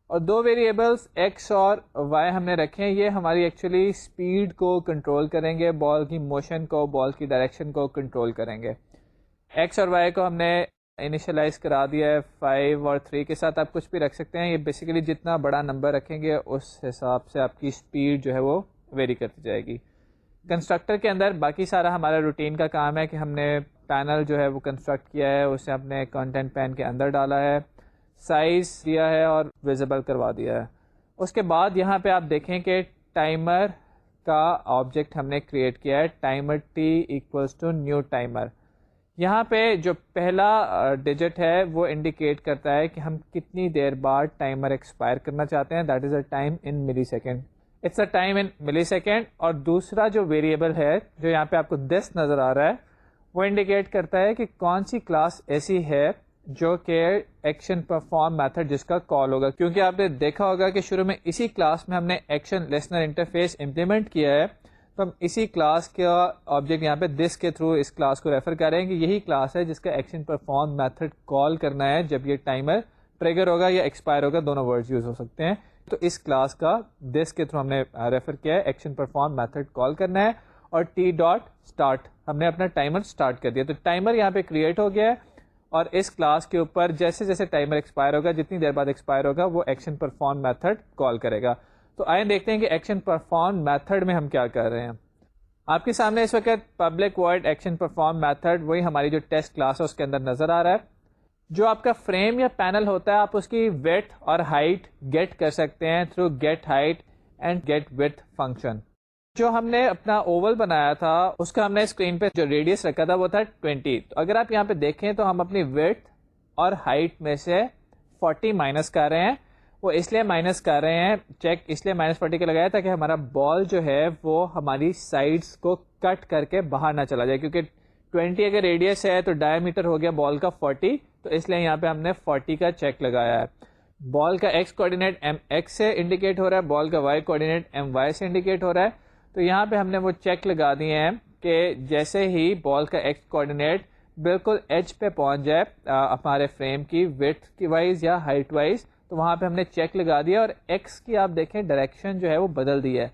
اور دو ویریبلس ایکس اور وائی ہم نے رکھے ہیں. یہ ہماری ایکچولی اسپیڈ کو کنٹرول کریں گے, بال کی موشن کو, بال کی ڈائریکشن کو کنٹرول کریں گے. ایکس اور وائی کو ہم نے انیشلائز کرا دیا ہے 5 اور 3 کے ساتھ. آپ کچھ بھی رکھ سکتے ہیں. یہ بیسیکلی جتنا بڑا نمبر رکھیں گے اس حساب سے آپ کی اسپیڈ جو ہے وہ ویری کرتی جائے گی. کنسٹرکٹر کے اندر باقی سارا ہمارا روٹین کا کام ہے کہ ہم نے پینل جو ہے وہ کنسٹرکٹ کیا ہے, اسے ہم نے کنٹینٹ پین کے اندر ڈالا ہے, سائز دیا ہے اور ویزیبل کروا دیا ہے. اس کے بعد یہاں پہ آپ دیکھیں کہ ٹائمر کا آبجیکٹ ہم نے کریٹ کیا ہے, timer T equals to new timer. یہاں پہ جو پہلا ڈیجٹ ہے وہ انڈیکیٹ کرتا ہے کہ ہم کتنی دیر بعد ٹائمر ایکسپائر کرنا چاہتے ہیں. That is a time in millisecond. It's a time in millisecond. اور دوسرا جو ویریبل ہے جو یہاں پہ آپ کو دس نظر آ رہا ہے وہ انڈیکیٹ کرتا ہے کہ کون سی کلاس ایسی ہے جو کہ ایکشن پرفارم میتھڈ جس کا کال ہوگا. کیونکہ آپ نے دیکھا ہوگا کہ شروع میں اسی کلاس میں ہم نے ایکشن لسنر انٹرفیس امپلیمنٹ کیا ہے, تو ہم اسی کلاس کا آبجیکٹ یہاں پہ دس کے تھرو اس کلاس کو ریفر کریں گے. یہی کلاس ہے جس کا ایکشن پرفارم میتھڈ کال کرنا ہے جب یہ ٹائمر ٹریگر ہوگا یا ایکسپائر ہوگا, دونوں ورڈز یوز ہو سکتے ہیں. تو اس کلاس کا دس کے تھرو ہم نے ریفر کیا ہے, ایکشن پرفارم میتھڈ کال کرنا ہے, اور ٹی ڈاٹ اسٹارٹ ہم نے اپنا ٹائمر اسٹارٹ کر دیا. تو ٹائمر یہاں پہ کریٹ ہو گیا ہے, اور اس کلاس کے اوپر جیسے جیسے ٹائمر ایکسپائر ہوگا, جتنی دیر بعد ایکسپائر ہوگا, وہ ایکشن پرفارم میتھڈ کال کرے گا. تو آئیں دیکھتے ہیں کہ ایکشن پرفارم میتھڈ میں ہم کیا کر رہے ہیں. آپ کے سامنے اس وقت public void action perform method, وہی ہماری جو ٹیسٹ کلاس ہے اس کے اندر نظر آ رہا ہے. جو آپ کا فریم یا پینل ہوتا ہے, آپ اس کی ویڈتھ اور ہائٹ گیٹ کر سکتے ہیں through get height and get width function. جو ہم نے اپنا اوول بنایا تھا اس کا ہم نے اسکرین پہ جو ریڈیس رکھا تھا وہ تھا 20. تو اگر آپ یہاں پہ دیکھیں تو ہم اپنی ویڈتھ اور ہائٹ میں سے 40 مائنس کر رہے ہیں. وہ اس لیے مائنس کر رہے ہیں, چیک اس لیے -40 کا لگایا تاکہ ہمارا بال جو ہے وہ ہماری سائڈس کو کٹ کر کے باہر نہ چلا جائے. کیونکہ 20 اگر ریڈیس ہے تو ڈایا میٹر ہو گیا بال کا 40, تو اس لیے یہاں پہ ہم نے 40 کا چیک لگایا ہے. بال کا ایکس کوآرڈینیٹ ایم ایکس سے انڈیکیٹ ہو رہا ہے, بال کا وائی کوآرڈینیٹ ایم وائی سے انڈیکیٹ ہو رہا ہے. تو یہاں پہ ہم نے وہ چیک لگا دیے ہیں کہ جیسے ہی بال کا ایکس کوآرڈینیٹ بالکل ایج پہ پہنچ جائے ہمارے فریم کی ویڈتھ کی وائز یا ہائٹ وائز, تو وہاں پہ ہم نے چیک لگا دیا. اور ایکس کی آپ دیکھیں ڈائریکشن جو ہے وہ بدل دی ہے.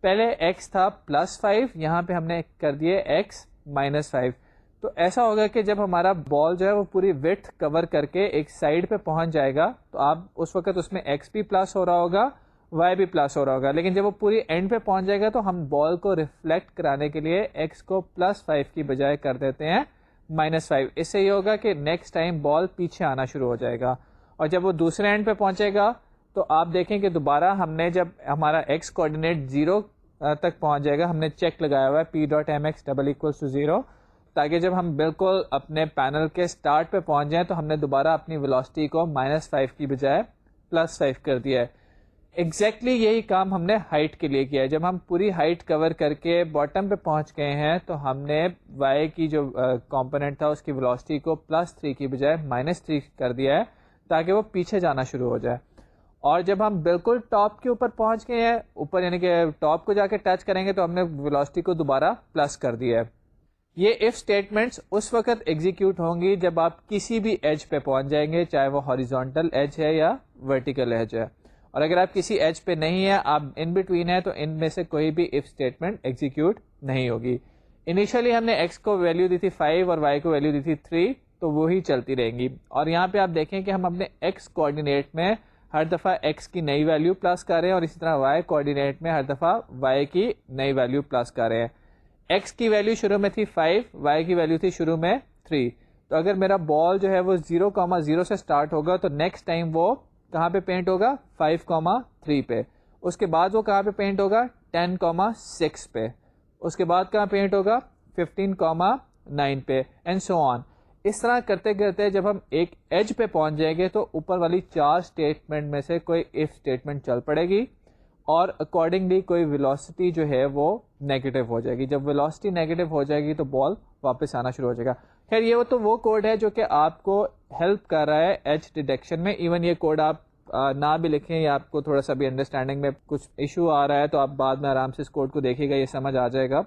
پہلے ایکس تھا +5, یہاں پہ ہم نے کر دیے ایکس -5. تو ایسا ہوگا کہ جب ہمارا بال جو ہے وہ پوری ویڈتھ کور کر کے ایک سائڈ پہ پہنچ جائے گا تو آپ اس وقت اس میں ایکس بھی پلس ہو رہا ہوگا, وائی بھی پلس ہو رہا ہوگا. لیکن جب وہ پوری اینڈ پہ پہنچ جائے گا تو ہم بال کو ریفلیکٹ کرانے کے لیے ایکس کو +5 کی بجائے کر دیتے ہیں -5. اس سے یہ ہوگا کہ نیکسٹ ٹائم بال پیچھے آنا شروع ہو جائے گا. اور جب وہ دوسرے اینڈ پہ پہنچے گا تو آپ دیکھیں کہ دوبارہ ہم نے جب ہمارا ایکس کوآرڈینیٹ 0 تک پہنچ جائے گا, ہم نے چیک لگایا ہوا ہے P.mx = 0, تاکہ جب ہم بالکل اپنے پینل کے سٹارٹ پہ پہنچ جائیں تو ہم نے دوبارہ اپنی ویلوسٹی کو -5 کی بجائے +5 کر دیا ہے. ایگزیکٹلی یہی کام ہم نے ہائٹ کے لیے کیا ہے. جب ہم پوری ہائٹ کور کر کے باٹم پہ پہنچ گئے ہیں تو ہم نے وائی کی جو کمپوننٹ تھا اس کی ویلوسٹی کو +3 کی بجائے -3 کر دیا ہے تاکہ وہ پیچھے جانا شروع ہو جائے. اور جب ہم بالکل ٹاپ کے اوپر پہنچ گئے ہیں, اوپر یعنی کہ ٹاپ کو جا کے ٹچ کریں گے تو ہم نے ویلوسٹی کو دوبارہ پلس کر دیا ہے. یہ اف اسٹیٹمنٹس اس وقت ایگزیکیوٹ ہوں گی جب آپ کسی بھی ایج پہ پہنچ جائیں گے, چاہے وہ ہاریزونٹل ایج ہے یا ورٹیکل ایج ہے. اور اگر آپ کسی ایج پہ نہیں ہے, آپ ان بٹوین ہے, تو ان میں سے کوئی بھی اف اسٹیٹمنٹ ایگزیکیوٹ نہیں ہوگی. انیشلی ہم نے ایکس کو ویلیو دی تھی 5 اور وائی کو ویلیو دی تھی 3, تو وہی چلتی رہیں گی. اور یہاں پہ آپ دیکھیں کہ ہم اپنے ایکس کوآرڈینیٹ میں ہر دفعہ ایکس کی نئی ویلیو پلس کر رہے ہیں, اور اسی طرح وائی کوآرڈینیٹ میں ہر دفعہ وائی کی نئی ویلیو پلس کر رہے ہیں. ایکس کی ویلیو شروع میں تھی 5, وائی کی ویلیو تھی شروع میں 3. تو اگر میرا بال جو ہے وہ 0,0 سے سٹارٹ ہوگا تو نیکسٹ ٹائم وہ کہاں پہ پینٹ ہوگا 5,3 پہ. اس کے بعد وہ کہاں پہ پینٹ ہوگا 10,6 پہ. اس کے بعد کہاں پینٹ ہوگا 15,9 پہ, اینڈ سو آن. اس طرح کرتے کرتے جب ہم ایک ایج پہ پہنچ جائیں گے تو اوپر والی 4 اسٹیٹمنٹ میں سے کوئی اف اسٹیٹمنٹ چل پڑے گی, اور اکارڈنگلی کوئی ویلوسٹی جو ہے وہ نیگیٹو ہو جائے گی. جب ویلوسٹی نیگیٹو ہو جائے گی تو بال واپس آنا شروع ہو جائے گا. خیر یہ تو وہ کوڈ ہے جو کہ آپ کو ہیلپ کر رہا ہے ایج ڈیٹیکشن میں. ایون یہ کوڈ آپ نہ بھی لکھیں یا آپ کو تھوڑا سا بھی انڈرسٹینڈنگ میں کچھ ایشو آ رہا ہے تو آپ بعد میں آرام سے اس کوڈ کو دیکھیے گا, یہ سمجھ آ جائے گا.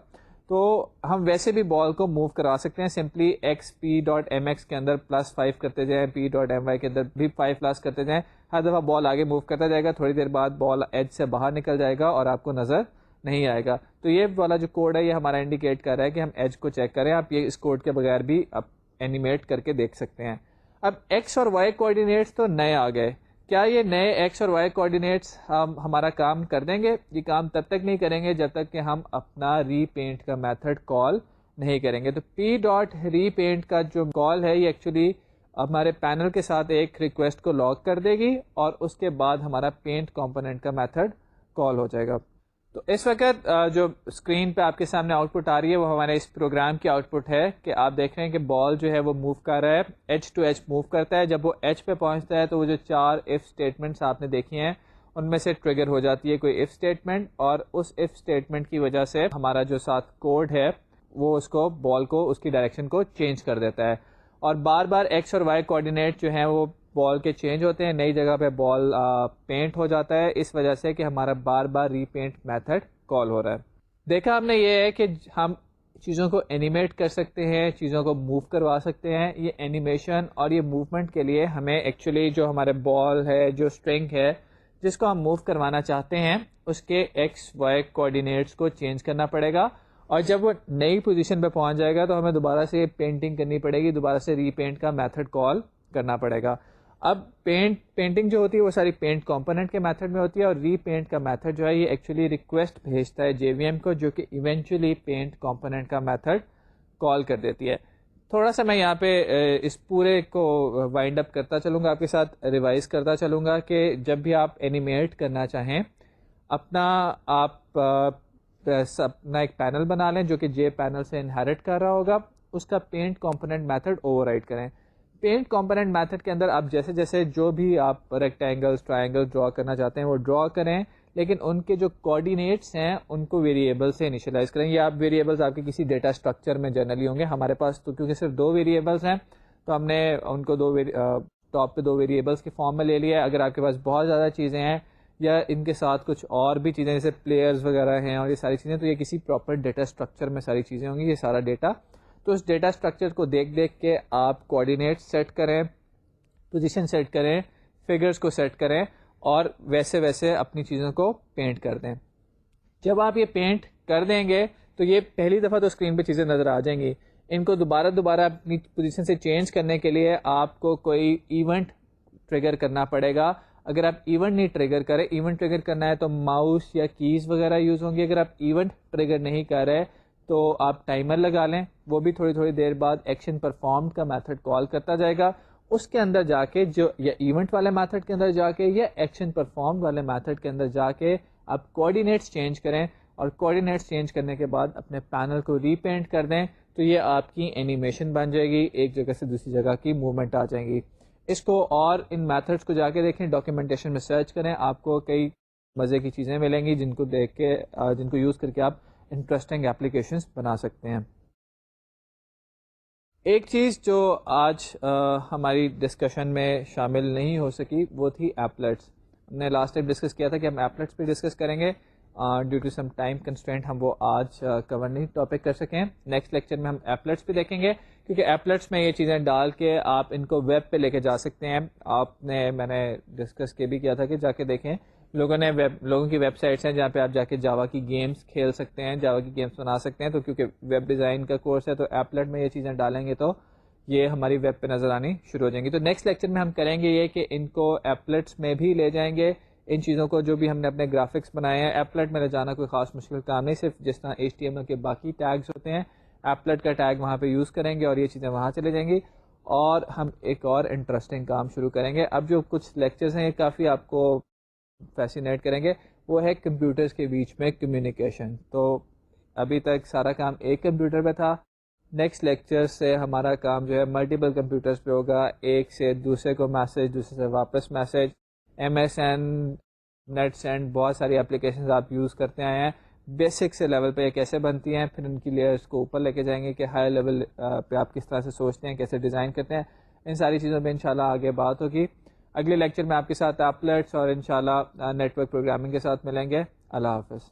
تو ہم ویسے بھی بال کو موو کروا سکتے ہیں, سمپلی ایکس P.mx کے اندر +5 کرتے جائیں, P.my کے اندر بھی 5 پلس کرتے جائیں. ہر دفعہ بال آگے موو کرتا جائے گا, تھوڑی دیر بعد بال ایج سے باہر نکل جائے گا اور آپ کو نظر نہیں آئے گا. تو یہ والا جو کوڈ ہے یہ ہمارا انڈیکیٹ کر رہا ہے کہ ہم ایج کو چیک کریں. آپ یہ اس کوڈ کے بغیر بھی آپ اینیمیٹ کر کے دیکھ سکتے ہیں. اب ایکس اور وائی کوآرڈینیٹس تو نئے آ گئے. کیا یہ نئے ایکس اور وائی کوآرڈینیٹس ہمارا کام کر دیں گے؟ یہ کام تب تک نہیں کریں گے جب تک کہ ہم اپنا ری پینٹ کا میتھڈ کال نہیں کریں گے. تو P.repaint کا جو کال ہے یہ ایکچولی ہمارے پینل کے ساتھ ایک ریکویسٹ کو لاگ کر دے گی اور اس کے بعد ہمارا پینٹ کمپوننٹ کا میتھڈ کال ہو جائے گا. تو اس وقت جو اسکرین پہ آپ کے سامنے آؤٹ پٹ آ رہی ہے وہ ہمارے اس پروگرام کی آؤٹ پٹ ہے کہ آپ دیکھ رہے ہیں کہ بال جو ہے وہ موو کر رہا ہے، ایج ٹو ایج موو کرتا ہے. جب وہ ایج پہ پہنچتا ہے تو وہ جو 4 ایف اسٹیٹمنٹس آپ نے دیکھی ہیں ان میں سے ٹریگر ہو جاتی ہے کوئی ایف اسٹیٹمنٹ، اور اس ایف اسٹیٹمنٹ کی وجہ سے ہمارا جو ساتھ کوڈ ہے وہ اس کو بال کو اس کی ڈائریکشن کو چینج کر دیتا ہے. اور بار بار ایکس اور وائی کوآرڈینیٹ جو ہیں وہ بال کے چینج ہوتے ہیں، نئی جگہ پہ بال پینٹ ہو جاتا ہے، اس وجہ سے کہ ہمارا بار بار ری پینٹ میتھڈ کال ہو رہا ہے. دیکھا ہم نے یہ ہے کہ ہم چیزوں کو اینیمیٹ کر سکتے ہیں، چیزوں کو موو کروا سکتے ہیں. یہ اینیمیشن اور یہ موومنٹ کے لیے ہمیں ایکچولی جو ہمارے بال ہے، جو اسٹرنگ ہے جس کو ہم موو کروانا چاہتے ہیں، اس کے ایکس وائی کوآرڈینیٹس کو چینج کرنا پڑے گا. اور جب وہ نئی پوزیشن پہ پہنچ جائے گا تو ہمیں دوبارہ سے پینٹنگ کرنی پڑے گی، دوبارہ سے ری پینٹ کا میتھڈ کال کرنا پڑے گا. اب پینٹنگ جو ہوتی ہے وہ ساری پینٹ کمپوننٹ کے میتھڈ میں ہوتی ہے، اور ری پینٹ کا میتھڈ جو ہے یہ ایکچولی ریکویسٹ بھیجتا ہے JVM کو، جو کہ ایونچولی پینٹ کمپوننٹ کا میتھڈ کال کر دیتی ہے. تھوڑا سا میں یہاں پہ اس پورے کو وائنڈ اپ کرتا چلوں گا، آپ کے ساتھ ریوائز کرتا چلوں گا کہ جب بھی آپ اینیمیٹ کرنا چاہیں آپ اپنا ایک پینل بنا لیں جو کہ جے پینل سے انہیرٹ کر رہا ہوگا، اس کا paint component method over ride کریں. پینٹ کمپوننٹ میتھڈ کے اندر آپ جیسے جیسے جو بھی آپ ریکٹینگلس ٹرائنگل ڈرا کرنا چاہتے ہیں وہ ڈرا کریں، لیکن ان کے جو کوآرڈینیٹس ہیں ان کو ویریبل سے انیشلائز کریں. یا آپ ویریبلس آپ کے کسی ڈیٹا اسٹرکچر میں جنرلی ہوں گے، ہمارے پاس تو کیونکہ صرف 2 ویریبلس ہیں تو ہم نے ان کو ٹاپ پہ 2 ویریبلس کے فارم میں لے لیا ہے. اگر آپ کے پاس بہت زیادہ چیزیں ہیں یا ان کے ساتھ کچھ اور بھی چیزیں جیسے پلیئرز وغیرہ ہیں اور یہ ساری چیزیں، تو یہ کسی پراپر ڈیٹا اسٹرکچر میں ساری چیزیں ہوں گی، یہ سارا ڈیٹا. تو اس ڈیٹا اسٹرکچر کو دیکھ کے آپ کوآرڈینیٹ سیٹ کریں، پوزیشن سیٹ کریں، فگرز کو سیٹ کریں، اور ویسے ویسے اپنی چیزوں کو پینٹ کر دیں. جب آپ یہ پینٹ کر دیں گے تو یہ پہلی دفعہ تو اسکرین پہ چیزیں نظر آ جائیں گی. ان کو دوبارہ اپنی پوزیشن سے چینج کرنے کے لیے آپ کو کوئی ایونٹ ٹریگر کرنا پڑے گا. اگر آپ ایونٹ نہیں ٹریگر کریں، ایونٹ ٹریگر کرنا ہے تو ماؤس یا کیز وغیرہ یوز ہوں گی. اگر آپ ایونٹ ٹریگر نہیں کر رہے تو آپ ٹائمر لگا لیں، وہ بھی تھوڑی دیر بعد ایکشن پرفارمڈ کا میتھڈ کال کرتا جائے گا. اس کے اندر جا کے جو یا ایونٹ والے میتھڈ کے اندر جا کے یا ایکشن پرفارمڈ والے میتھڈ کے اندر جا کے آپ کوآرڈینیٹس چینج کریں، اور کوآرڈینیٹس چینج کرنے کے بعد اپنے پینل کو ری پینٹ کر دیں تو یہ آپ کی اینیمیشن بن جائے گی، ایک جگہ سے دوسری جگہ کی موومنٹ آ جائیں گی. اس کو اور ان میتھڈس کو جا کے دیکھیں، ڈاکیومنٹیشن میں سرچ کریں، آپ کو کئی مزے کی چیزیں ملیں گی جن کو دیکھ کے جن کو یوز کر کے آپ انٹرسٹنگ اپلیکیشنز بنا سکتے ہیں. ایک چیز جو آج ہماری ڈسکشن میں شامل نہیں ہو سکی وہ تھی ایپلیٹس. ہم نے لاسٹ ٹائم ڈسکس کیا تھا کہ ہم ایپلیٹس پہ ڈسکس کریں گے، due to some time constraint ہم وہ آج کور نہیں ٹاپک کر سکیں. نیکسٹ لیکچر میں ہم ایپلیٹس پہ دیکھیں گے، کیونکہ ایپلیٹس میں یہ چیزیں ڈال کے آپ ان کو ویب پہ لے کے جا سکتے ہیں. میں نے ڈسکس کے بھی کیا تھا کہ جا کے دیکھیں، لوگوں کی ویب سائٹس ہیں جہاں پہ آپ جا کے جاوا کی گیمز کھیل سکتے ہیں، جاوا کی گیمز بنا سکتے ہیں. تو کیونکہ ویب ڈیزائن کا کورس ہے تو ایپلیٹ میں یہ چیزیں ڈالیں گے تو یہ ہماری ویب پہ نظر آنی شروع ہو جائیں گی. تو نیکسٹ لیکچر میں ہم کریں گے یہ کہ ان کو ایپلیٹس میں بھی لے جائیں گے، ان چیزوں کو جو بھی ہم نے اپنے گرافکس بنائے ہیں. ایپلیٹ میں لے جانا کوئی خاص مشکل کام نہیں، صرف جس طرح HTML کے باقی ٹیگز ہوتے ہیں ایپلیٹ کا ٹیگ وہاں پہ یوز کریں گے اور یہ چیزیں وہاں چلے جائیں گی. اور ہم ایک اور انٹرسٹنگ کام شروع کریں گے. اب جو کچھ لیکچرز ہیں یہ کافی آپ کو فیسینیٹ کریں گے، وہ ہے کمپیوٹرز کے بیچ میں کمیونیکیشن. تو ابھی تک سارا کام ایک کمپیوٹر پہ تھا، نیکسٹ لیکچر سے ہمارا کام جو ہے ملٹیپل کمپیوٹرز پہ ہوگا. ایک سے دوسرے کو میسج، دوسرے سے واپس میسج، MSN، نیٹ سینڈ، بہت ساری اپلیکیشنز آپ یوز کرتے آئے ہیں. بیسک سے لیول پہ یہ کیسے بنتی ہیں، پھر ان کی لیئرس کو اوپر لے کے جائیں گے کہ ہائی لیول پہ آپ کس طرح سے سوچتے ہیں، کیسے ڈیزائن کرتے ہیں. ان ساری چیزوں پہ انشاءاللہ آگے بات ہوگی. اگلے لیکچر میں آپ کے ساتھ ایپلیٹس اور انشاءاللہ نیٹ ورک پروگرامنگ کے ساتھ ملیں گے. اللہ حافظ.